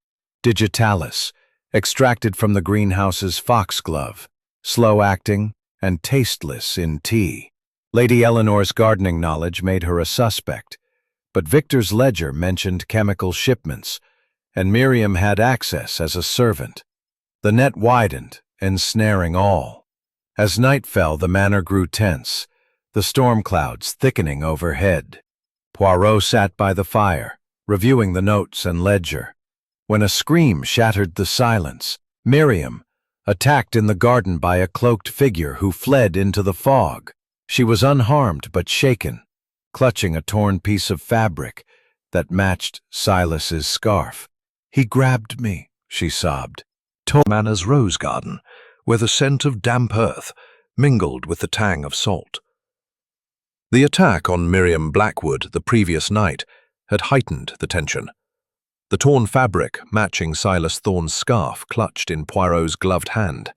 Digitalis, extracted from the greenhouse's foxglove, slow-acting and tasteless in tea. Lady Eleanor's gardening knowledge made her a suspect, but Victor's ledger mentioned chemical shipments, and Miriam had access as a servant. The net widened, ensnaring all. As night fell, the manor grew tense, the storm clouds thickening overhead. Poirot sat by the fire, reviewing the notes and ledger. When a scream shattered the silence, Miriam, attacked in the garden by a cloaked figure who fled into the fog. She was unharmed but shaken, clutching a torn piece of fabric that matched Silas's scarf. He grabbed me, she sobbed. Manor's rose garden, where the scent of damp earth mingled with the tang of salt. The attack on Miriam Blackwood the previous night had heightened the tension. The torn fabric matching Silas Thorne's scarf clutched in Poirot's gloved hand.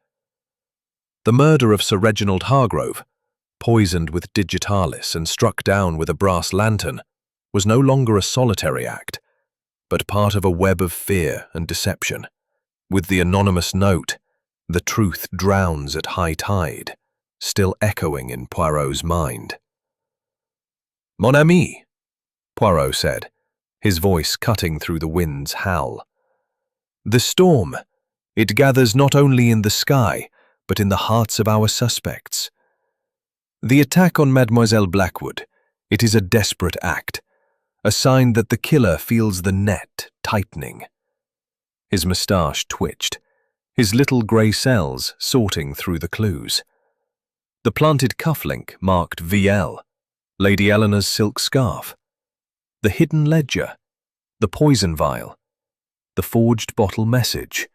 The murder of Sir Reginald Hargrove, poisoned with digitalis and struck down with a brass lantern, was no longer a solitary act, but part of a web of fear and deception. With the anonymous note, "The truth drowns at high tide," still echoing in Poirot's mind. "Mon ami," Poirot said, his voice cutting through the wind's howl. "The storm, it gathers not only in the sky, but in the hearts of our suspects. The attack on Mademoiselle Blackwood, it is a desperate act, a sign that the killer feels the net tightening." His moustache twitched, his little grey cells sorting through the clues. The planted cufflink marked VL, Lady Eleanor's silk scarf, the hidden ledger, the poison vial, the forged bottle message,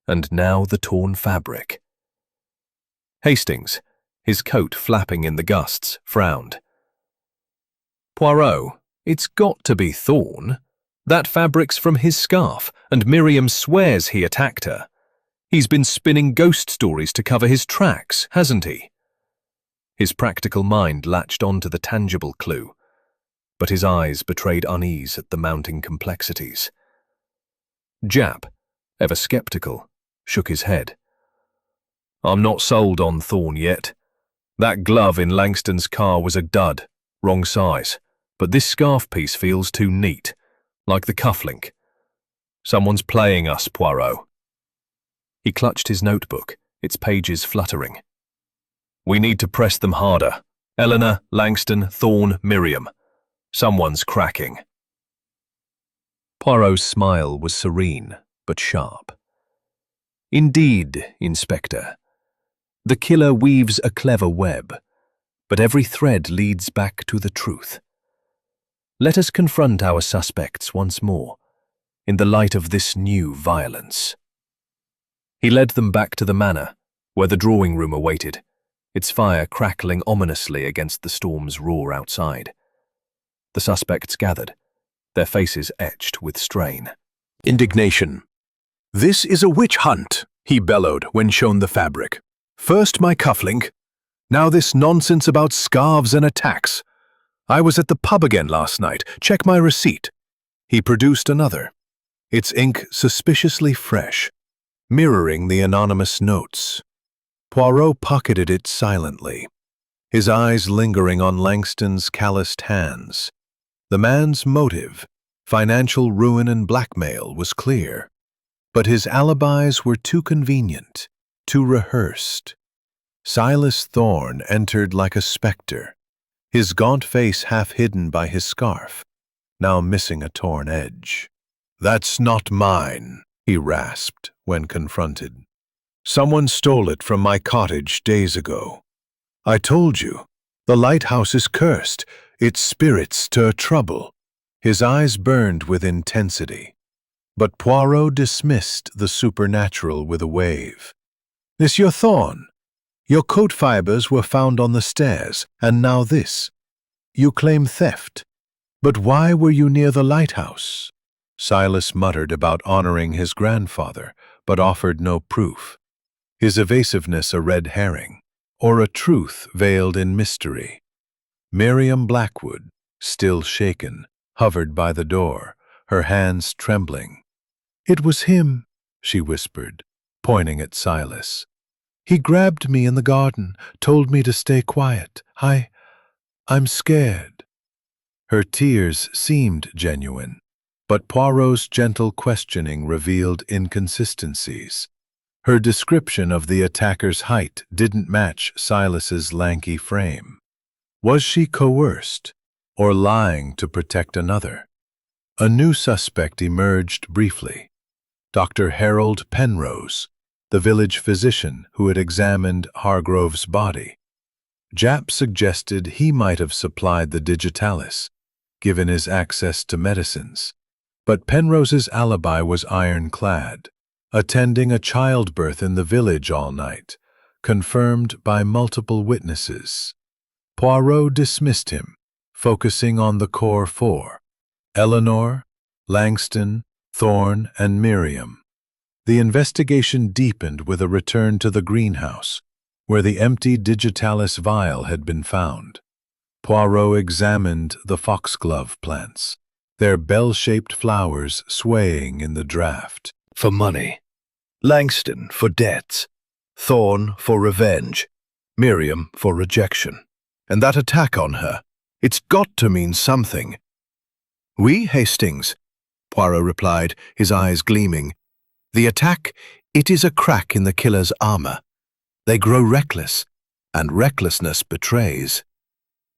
and now the torn fabric. Hastings, his coat flapping in the gusts, frowned. "Poirot, it's got to be Thorne. That fabric's from his scarf, and Miriam swears he attacked her. He's been spinning ghost stories to cover his tracks, hasn't he?" His practical mind latched onto the tangible clue, but his eyes betrayed unease at the mounting complexities. Japp, ever skeptical, shook his head. "I'm not sold on Thorne yet. That glove in Langston's car was a dud, wrong size, but this scarf piece feels too neat, like the cufflink. Someone's playing us, Poirot." He clutched his notebook, its pages fluttering. "We need to press them harder. Eleanor, Langston, Thorne, Miriam. Someone's cracking." Poirot's smile was serene, but sharp. Indeed, Inspector. The killer weaves a clever web, but every thread leads back to the truth. Let us confront our suspects once more, in the light of this new violence. He led them back to the manor, where the drawing room awaited, its fire crackling ominously against the storm's roar outside. The suspects gathered, their faces etched with strain. Indignation. "This is a witch hunt," he bellowed when shown the fabric. "First my cufflink, now this nonsense about scarves and attacks. I was at the pub again last night. Check my receipt." He produced another, its ink suspiciously fresh, mirroring the anonymous notes. Poirot pocketed it silently, his eyes lingering on Langston's calloused hands. The man's motive, financial ruin and blackmail, was clear, but his alibis were too convenient, too rehearsed. Silas Thorne entered like a spectre, his gaunt face half hidden by his scarf, now missing a torn edge. "That's not mine," he rasped when confronted. "Someone stole it from my cottage days ago. I told you, the lighthouse is cursed, its spirits stir trouble." His eyes burned with intensity, but Poirot dismissed the supernatural with a wave. "Monsieur Thorne, your coat fibers were found on the stairs, and now this. You claim theft. But why were you near the lighthouse?" Silas muttered about honoring his grandfather, but offered no proof, his evasiveness a red herring, or a truth veiled in mystery. Miriam Blackwood, still shaken, hovered by the door, her hands trembling. "It was him," she whispered, pointing at Silas. "He grabbed me in the garden, told me to stay quiet. I'm scared." Her tears seemed genuine, but Poirot's gentle questioning revealed inconsistencies. Her description of the attacker's height didn't match Silas's lanky frame. Was she coerced, or lying to protect another? A new suspect emerged briefly. Dr. Harold Penrose, the village physician who had examined Hargrove's body. Japp suggested he might have supplied the digitalis, given his access to medicines. But Penrose's alibi was ironclad, attending a childbirth in the village all night, confirmed by multiple witnesses. Poirot dismissed him, focusing on the core four: Eleanor, Langston, Thorne, and Miriam. The investigation deepened with a return to the greenhouse, where the empty digitalis vial had been found. Poirot examined the foxglove plants, their bell-shaped flowers swaying in the draught. For money. Langston for debts. Thorne for revenge. Miriam for rejection. And that attack on her, it's got to mean something. "Oui, Hastings," Poirot replied, his eyes gleaming. "The attack, it is a crack in the killer's armor. They grow reckless, and recklessness betrays."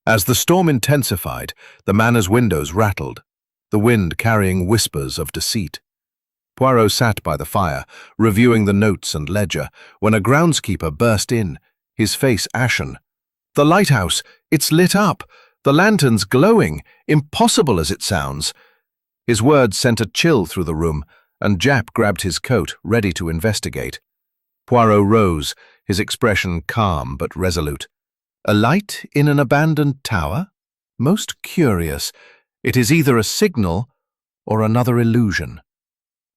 As the storm intensified, the manor's windows rattled, the wind carrying whispers of deceit. Poirot sat by the fire, reviewing the notes and ledger, when a groundskeeper burst in, his face ashen. "The lighthouse, it's lit up, the lantern's glowing, impossible as it sounds." His words sent a chill through the room, and Japp grabbed his coat, ready to investigate. Poirot rose, his expression calm but resolute. "A light in an abandoned tower? Most curious. It is either a signal or another illusion.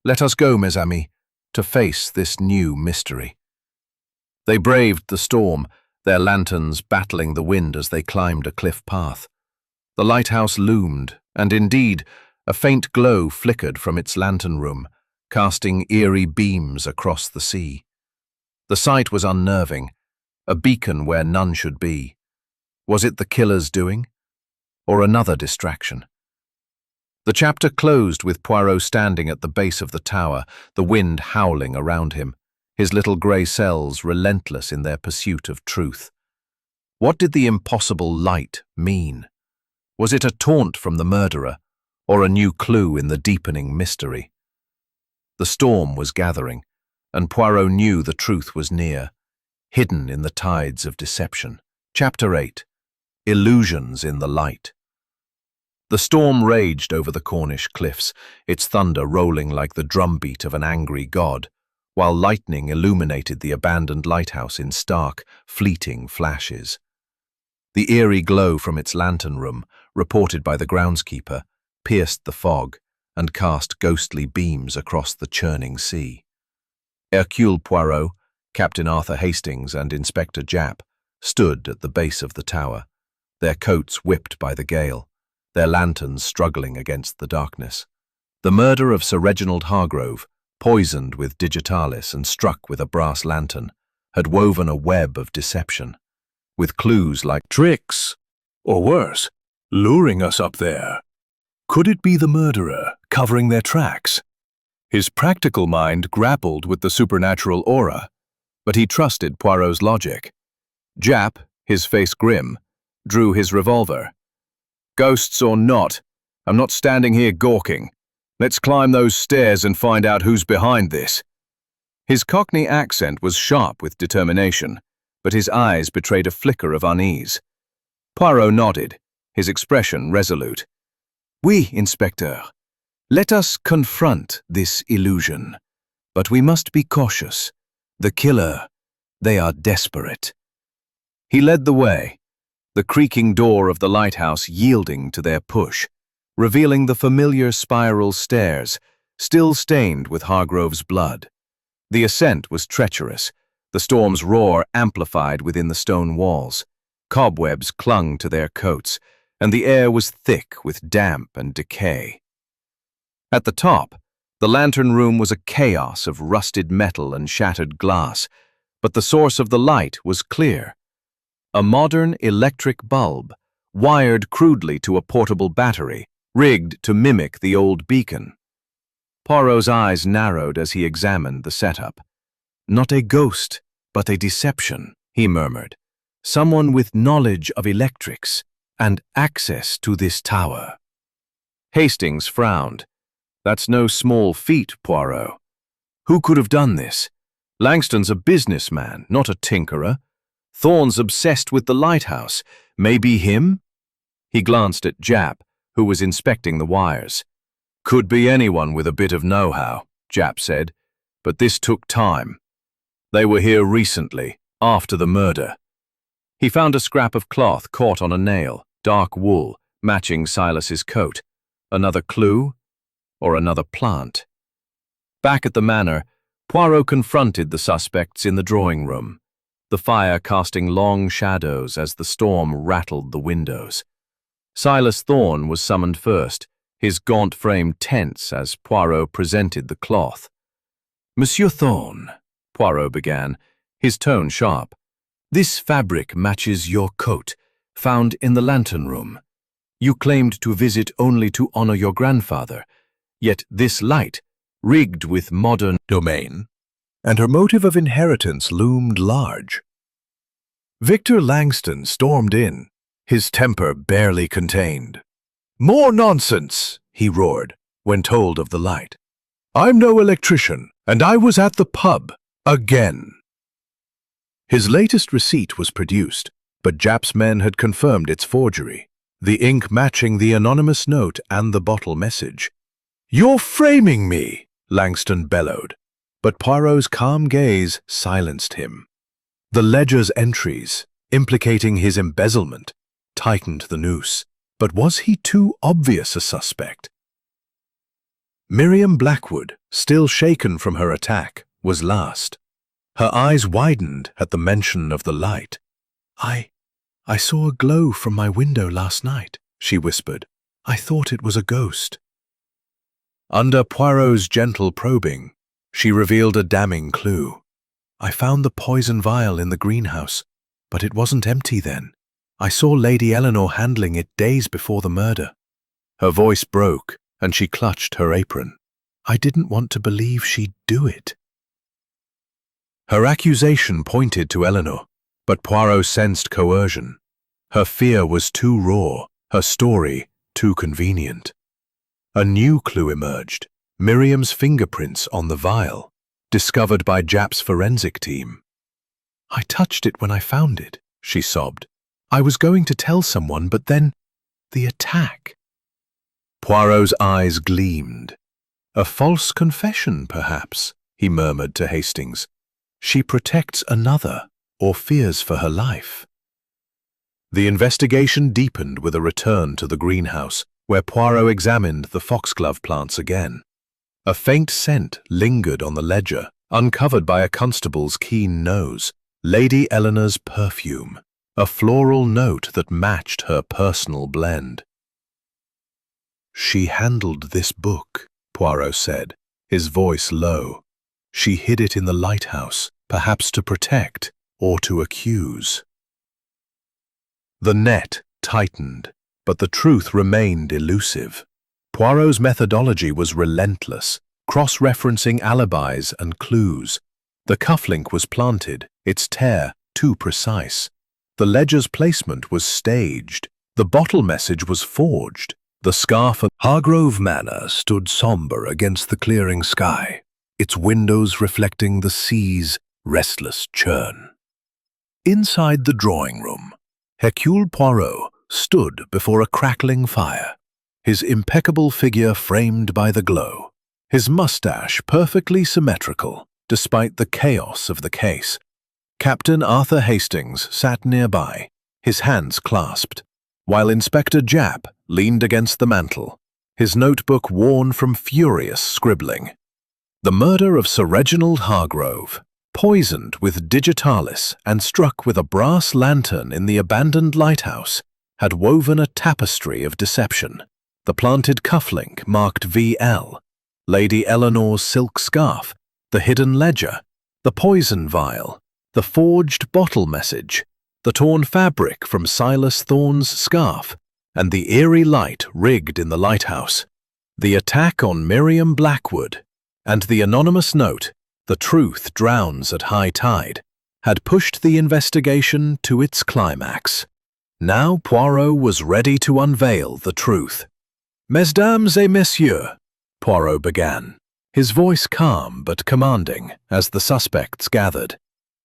Let us go, mes amis, to face this new mystery." They braved the storm, their lanterns battling the wind as they climbed a cliff path. The lighthouse loomed, and indeed, a faint glow flickered from its lantern room, casting eerie beams across the sea. The sight was unnerving, a beacon where none should be. Was it the killer's doing, or another distraction? The chapter closed with Poirot standing at the base of the tower, the wind howling around him, his little grey cells relentless in their pursuit of truth. What did the impossible light mean? Was it a taunt from the murderer, or a new clue in the deepening mystery? The storm was gathering, and Poirot knew the truth was near, hidden in the tides of deception. Chapter 8. Illusions in the Light. The storm raged over the Cornish cliffs, its thunder rolling like the drumbeat of an angry god, while lightning illuminated the abandoned lighthouse in stark, fleeting flashes. The eerie glow from its lantern room, reported by the groundskeeper, pierced the fog and cast ghostly beams across the churning sea. Hercule Poirot, Captain Arthur Hastings, and Inspector Japp stood at the base of the tower, their coats whipped by the gale, their lanterns struggling against the darkness. The murder of Sir Reginald Hargrove, poisoned with digitalis and struck with a brass lantern, had woven a web of deception, with clues like Tricks, or worse, luring us up there. Could it be the murderer covering their tracks? His practical mind grappled with the supernatural aura, but he trusted Poirot's logic. Japp, his face grim, drew his revolver. Ghosts or not, I'm not standing here gawking. Let's climb those stairs and find out who's behind this. His Cockney accent was sharp with determination, but his eyes betrayed a flicker of unease. Poirot nodded, his expression resolute. Oui, Inspector. Let us confront this illusion. But we must be cautious. The killer, they are desperate. He led the way, the creaking door of the lighthouse yielding to their push, revealing the familiar spiral stairs, still stained with Hargrove's blood. The ascent was treacherous, the storm's roar amplified within the stone walls. Cobwebs clung to their coats, and the air was thick with damp and decay. At the top, the lantern room was a chaos of rusted metal and shattered glass, but the source of the light was clear. A modern electric bulb, wired crudely to a portable battery, rigged to mimic the old beacon. Poirot's eyes narrowed as he examined the setup. Not a ghost, but a deception, he murmured. Someone with knowledge of electrics and access to this tower. Hastings frowned. That's no small feat, Poirot. Who could have done this? Langston's a businessman, not a tinkerer. Thorne's obsessed with the lighthouse. Maybe him? He glanced at Japp, who was inspecting the wires. Could be anyone with a bit of know-how, Japp said, but this took time. They were here recently, after the murder. He found a scrap of cloth caught on a nail, dark wool, matching Silas's coat. Another clue? Or another plant? Back at the manor, Poirot confronted the suspects in the drawing room, the fire casting long shadows as the storm rattled the windows. Silas Thorne was summoned first, his gaunt frame tense as Poirot presented the cloth. Monsieur Thorne, Poirot began, his tone sharp. This fabric matches your coat, found in the lantern room. You claimed to visit only to honor your grandfather, yet this light, rigged with modern domain, and her motive of inheritance loomed large. Victor Langston stormed in, his temper barely contained. More nonsense, he roared, when told of the light. I'm no electrician, and I was at the pub, again. His latest receipt was produced, but Japp's men had confirmed its forgery, the ink matching the anonymous note and the bottle message. You're framing me, Langston bellowed, but Poirot's calm gaze silenced him. The ledger's entries, implicating his embezzlement, tightened the noose. But was he too obvious a suspect? Miriam Blackwood, still shaken from her attack, was last. Her eyes widened at the mention of the light. I saw a glow from my window last night, she whispered. I thought it was a ghost. Under Poirot's gentle probing, she revealed a damning clue. I found the poison vial in the greenhouse, but it wasn't empty then. I saw Lady Eleanor handling it days before the murder. Her voice broke, and she clutched her apron. I didn't want to believe she'd do it. Her accusation pointed to Eleanor, but Poirot sensed coercion. Her fear was too raw, her story too convenient. A new clue emerged, Miriam's fingerprints on the vial, discovered by Japp's forensic team. "I touched it when I found it," she sobbed. "I was going to tell someone, but then the attack." Poirot's eyes gleamed. "A false confession, perhaps," he murmured to Hastings. "She protects another, or fears for her life." The investigation deepened with a return to the greenhouse, where Poirot examined the foxglove plants again. A faint scent lingered on the ledger, uncovered by a constable's keen nose. Lady Eleanor's perfume, a floral note that matched her personal blend. "She handled this book," Poirot said, his voice low. "She hid it in the lighthouse, perhaps to protect or to accuse." The net tightened, but the truth remained elusive. Poirot's methodology was relentless, cross-referencing alibis and clues. The cufflink was planted, its tear too precise. The ledger's placement was staged. The bottle message was forged. The scarf of Hargrove Manor stood somber against the clearing sky, its windows reflecting the sea's restless churn. Inside the drawing room, Hercule Poirot stood before a crackling fire, his impeccable figure framed by the glow, his mustache perfectly symmetrical, despite the chaos of the case. Captain Arthur Hastings sat nearby, his hands clasped, while Inspector Japp leaned against the mantel, his notebook worn from furious scribbling. The murder of Sir Reginald Hargrove, poisoned with digitalis and struck with a brass lantern in the abandoned lighthouse, had woven a tapestry of deception. The planted cufflink marked VL, Lady Eleanor's silk scarf, the hidden ledger, the poison vial, the forged bottle message, the torn fabric from Silas Thorne's scarf, and the eerie light rigged in the lighthouse. The attack on Miriam Blackwood, and the anonymous note, "The truth drowns at high tide," had pushed the investigation to its climax. Now Poirot was ready to unveil the truth. "Mesdames et messieurs," Poirot began, his voice calm but commanding as the suspects gathered.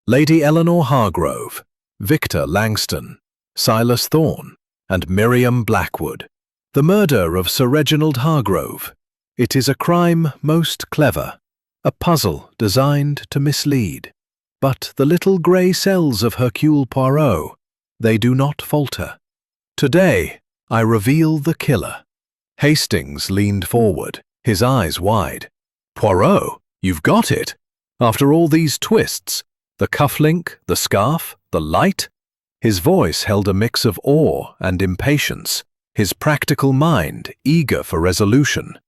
"Lady Eleanor Hargrove, Victor Langston, Silas Thorne, and Miriam Blackwood. The murder of Sir Reginald Hargrove. It is a crime most clever, a puzzle designed to mislead. But the little grey cells of Hercule Poirot, they do not falter. Today, I reveal the killer." Hastings leaned forward, his eyes wide. "Poirot, you've got it. After all these twists, the cufflink, the scarf, the light." His voice held a mix of awe and impatience, his practical mind eager for resolution.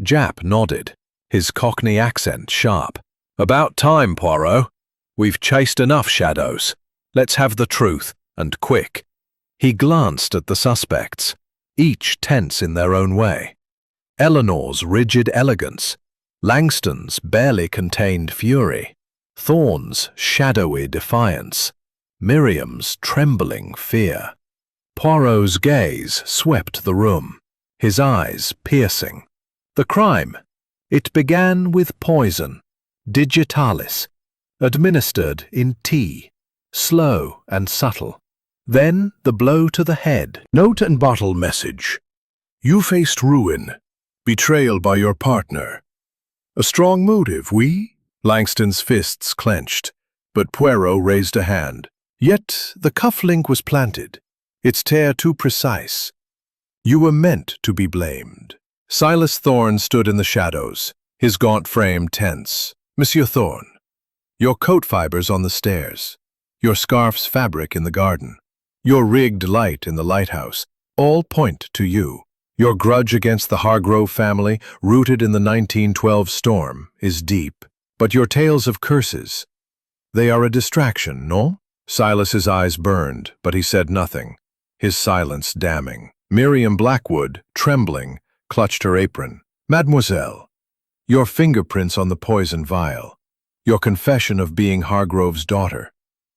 Japp nodded, his Cockney accent sharp. "About time, Poirot. We've chased enough shadows. Let's have the truth, and quick." He glanced at the suspects, each tense in their own way. Eleanor's rigid elegance, Langston's barely contained fury, Thorne's shadowy defiance, Miriam's trembling fear. Poirot's gaze swept the room, his eyes piercing. The crime. It began with poison, digitalis, administered in tea, slow and subtle. Then the blow to the head. Note and bottle message. "You faced ruin, betrayal by your partner. A strong motive, oui?" Langston's fists clenched, but Poirot raised a hand. "Yet the cufflink was planted, its tear too precise. You were meant to be blamed." Silas Thorne stood in the shadows, his gaunt frame tense. "Monsieur Thorne, your coat fibers on the stairs, your scarf's fabric in the garden, your rigged light in the lighthouse, all point to you. Your grudge against the Hargrove family, rooted in the 1912 storm, is deep. But your tales of curses, they are a distraction, no?" Silas's eyes burned, but he said nothing, his silence damning. Miriam Blackwood, trembling, clutched her apron. "Mademoiselle, your fingerprints on the poison vial, your confession of being Hargrove's daughter,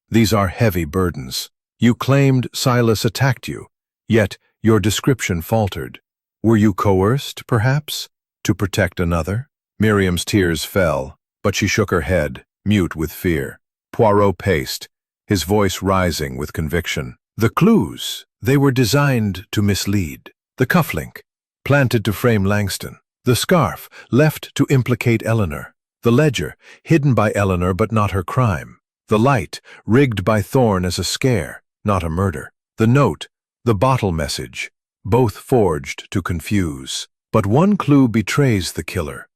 these are heavy burdens. You claimed Silas attacked you, yet your description faltered. Were you coerced, perhaps, to protect another?" Miriam's tears fell, but she shook her head, mute with fear. Poirot paced, his voice rising with conviction. The clues, they were designed to mislead. The cufflink, planted to frame Langston. The scarf, left to implicate Eleanor. The ledger, hidden by Eleanor but not her crime. The light, rigged by Thorne as a scare, not a murder. The note, the bottle message, both forged to confuse. But one clue betrays the killer.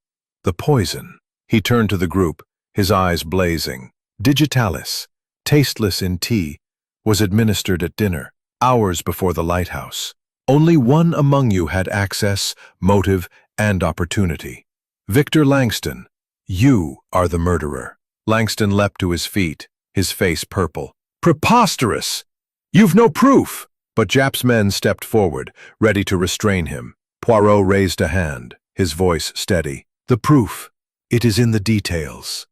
The poison. He turned to the group, his eyes blazing. Digitalis, tasteless in tea, was administered at dinner, hours before the lighthouse. Only one among you had access, motive, and opportunity. Victor Langston, you are the murderer. Langston leapt to his feet, his face purple. Preposterous! You've no proof! But Japp's men stepped forward, ready to restrain him. Poirot raised a hand, his voice steady. The proof, it is in the details.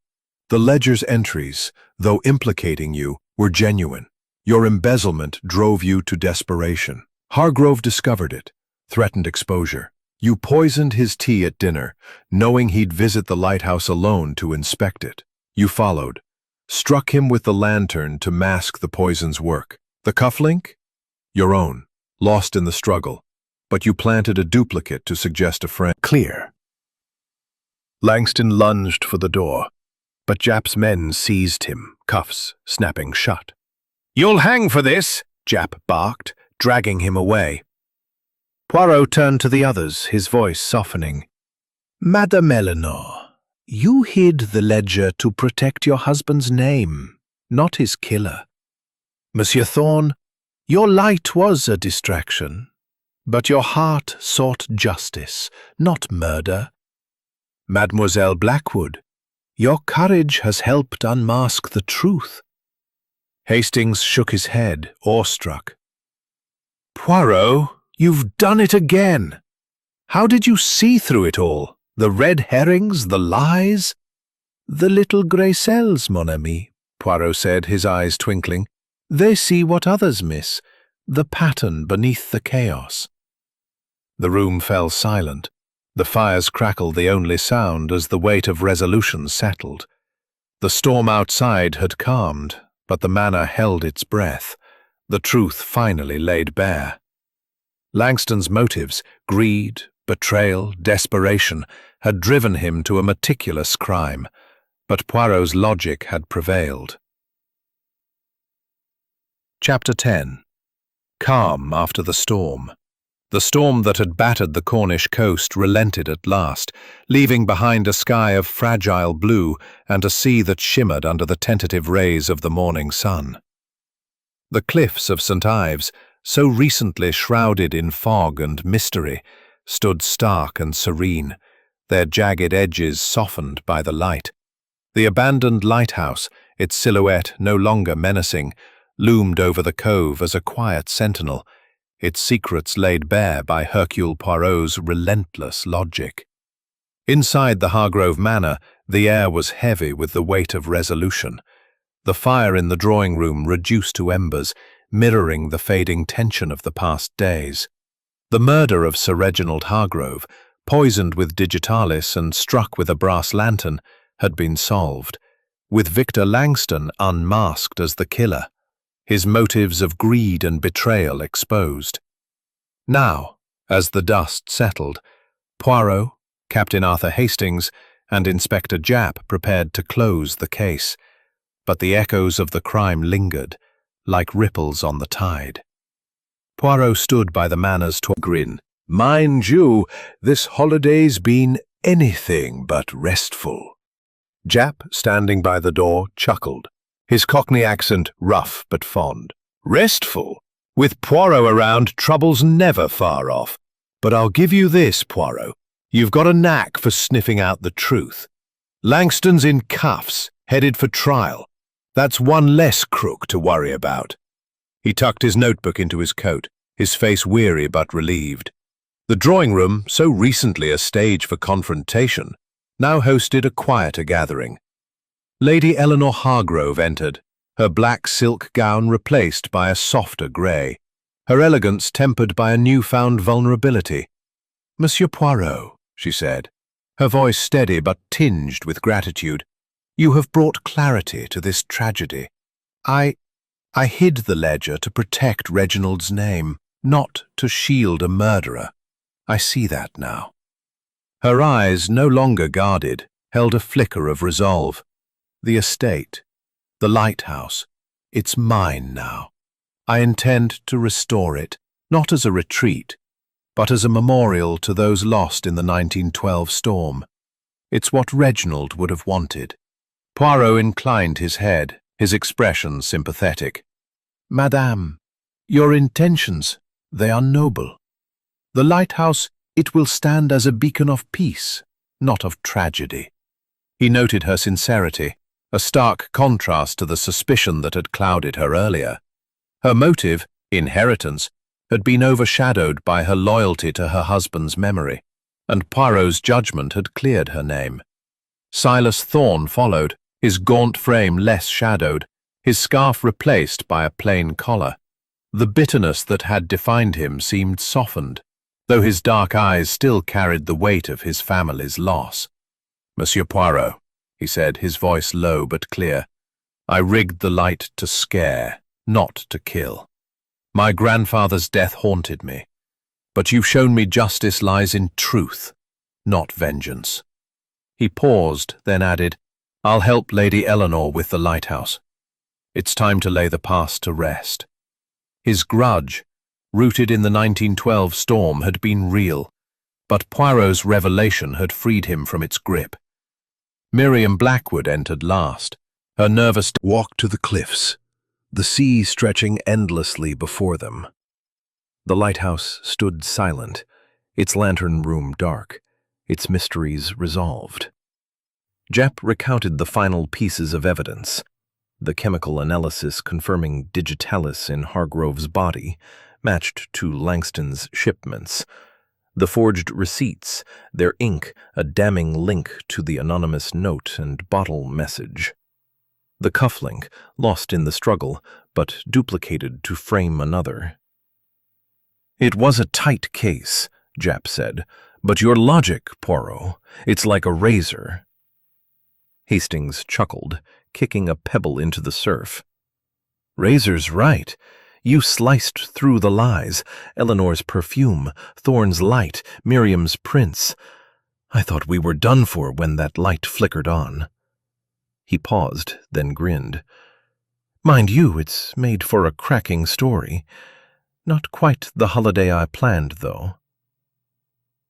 The ledger's entries, though implicating you, were genuine. Your embezzlement drove you to desperation. Hargrove discovered it, threatened exposure. You poisoned his tea at dinner, knowing he'd visit the lighthouse alone to inspect it. You followed, struck him with the lantern to mask the poison's work. The cufflink? Your own, lost in the struggle, but you planted a duplicate to suggest a friend. Clear. Langston lunged for the door, but Japp's men seized him, cuffs snapping shut. You'll hang for this, Japp barked, dragging him away. Poirot turned to the others, his voice softening. Madame Eleanor, you hid the ledger to protect your husband's name, not his killer. Monsieur Thorne, your light was a distraction, but your heart sought justice, not murder. Mademoiselle Blackwood, your courage has helped unmask the truth. Hastings shook his head, awestruck. Poirot, you've done it again. How did you see through it all? The red herrings, the lies? The little grey cells, mon ami, Poirot said, his eyes twinkling. They see what others miss, the pattern beneath the chaos. The room fell silent. The fires crackled the only sound as the weight of resolution settled. The storm outside had calmed, but the manor held its breath. The truth finally laid bare. Langston's motives, greed, betrayal, desperation, had driven him to a meticulous crime, but Poirot's logic had prevailed. Chapter 10. Calm after the storm. The storm that had battered the Cornish coast relented at last, leaving behind a sky of fragile blue and a sea that shimmered under the tentative rays of the morning sun. The cliffs of St. Ives, so recently shrouded in fog and mystery, stood stark and serene, their jagged edges softened by the light. The abandoned lighthouse, its silhouette no longer menacing, loomed over the cove as a quiet sentinel, its secrets laid bare by Hercule Poirot's relentless logic. Inside the Hargrove manor, the air was heavy with the weight of resolution. The fire in the drawing-room reduced to embers, mirroring the fading tension of the past days. The murder of Sir Reginald Hargrove, poisoned with digitalis and struck with a brass lantern, had been solved, with Victor Langston unmasked as the killer, his motives of greed and betrayal exposed. Now, as the dust settled, Poirot, Captain Arthur Hastings, and Inspector Japp prepared to close the case, but the echoes of the crime lingered, like ripples on the tide. Poirot stood by the manor's grin. Mind you, this holiday's been anything but restful. Japp, standing by the door, chuckled, his Cockney accent rough but fond. Restful? With Poirot around, trouble's never far off. But I'll give you this, Poirot. You've got a knack for sniffing out the truth. Langston's in cuffs, headed for trial. That's one less crook to worry about. He tucked his notebook into his coat, his face weary but relieved. The drawing-room, so recently a stage for confrontation, now hosted a quieter gathering. Lady Eleanor Hargrove entered, her black silk gown replaced by a softer grey, her elegance tempered by a newfound vulnerability. Monsieur Poirot, she said, her voice steady but tinged with gratitude. "You have brought clarity to this tragedy. I hid the ledger to protect Reginald's name, not to shield a murderer. I see that now." Her eyes, no longer guarded, held a flicker of resolve. "The estate, the lighthouse, it's mine now. I intend to restore it, not as a retreat, but as a memorial to those lost in the 1912 storm. It's what Reginald would have wanted." Poirot inclined his head, his expression sympathetic. "Madame, your intentions, they are noble. The lighthouse, it will stand as a beacon of peace, not of tragedy." He noted her sincerity, a stark contrast to the suspicion that had clouded her earlier. Her motive, inheritance, had been overshadowed by her loyalty to her husband's memory, and Poirot's judgment had cleared her name. Silas Thorne followed, his gaunt frame less shadowed, his scarf replaced by a plain collar. The bitterness that had defined him seemed softened, though his dark eyes still carried the weight of his family's loss. "Monsieur Poirot," he said, his voice low but clear, "I rigged the light to scare, not to kill. My grandfather's death haunted me, but you've shown me justice lies in truth, not vengeance." He paused, then added, "I'll help Lady Eleanor with the lighthouse. It's time to lay the past to rest." His grudge, rooted in the 1912 storm, had been real, but Poirot's revelation had freed him from its grip. Miriam Blackwood entered last, her nervous walk to the cliffs, the sea stretching endlessly before them. The lighthouse stood silent, its lantern room dark, its mysteries resolved. Jep recounted the final pieces of evidence, the chemical analysis confirming digitalis in Hargrove's body, matched to Langston's shipments, the forged receipts, their ink a damning link to the anonymous note and bottle message. The cufflink, lost in the struggle, but duplicated to frame another. "It was a tight case," Jap said, "but your logic, Poirot, it's like a razor." Hastings chuckled, kicking a pebble into the surf. "Razor's right. You sliced through the lies, Eleanor's perfume, Thorne's light, Miriam's prints. I thought we were done for when that light flickered on." He paused, then grinned. "Mind you, it's made for a cracking story. Not quite the holiday I planned, though."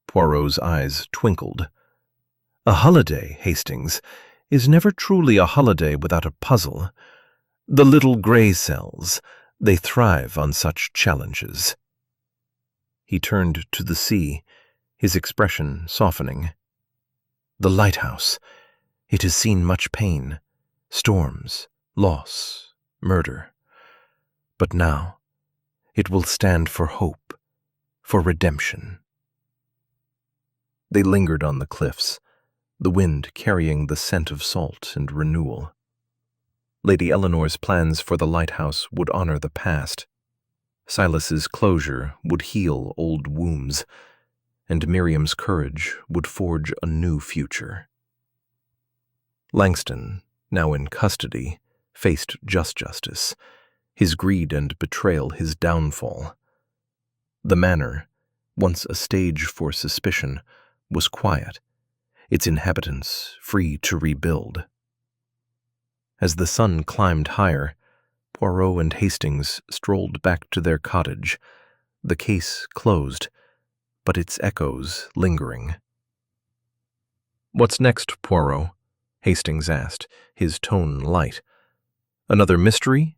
Poirot's eyes twinkled. "A holiday, Hastings, is never truly a holiday without a puzzle. The little gray cells, they thrive on such challenges." He turned to the sea, his expression softening. "The lighthouse, it has seen much pain, storms, loss, murder. But now, it will stand for hope, for redemption." They lingered on the cliffs, the wind carrying the scent of salt and renewal. Lady Eleanor's plans for the lighthouse would honor the past. Silas's closure would heal old wounds, and Miriam's courage would forge a new future. Langston, now in custody, faced justice, his greed and betrayal his downfall. The manor, once a stage for suspicion, was quiet, its inhabitants free to rebuild. As the sun climbed higher, Poirot and Hastings strolled back to their cottage, the case closed, but its echoes lingering. "What's next, Poirot?" Hastings asked, his tone light. "Another mystery?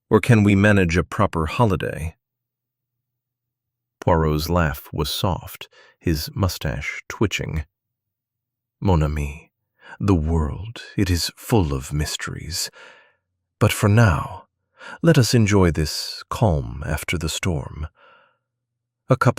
Or can we manage a proper holiday?" Poirot's laugh was soft, his mustache twitching. "Mon ami, the world, it is full of mysteries. But for now, let us enjoy this calm after the storm. A cup of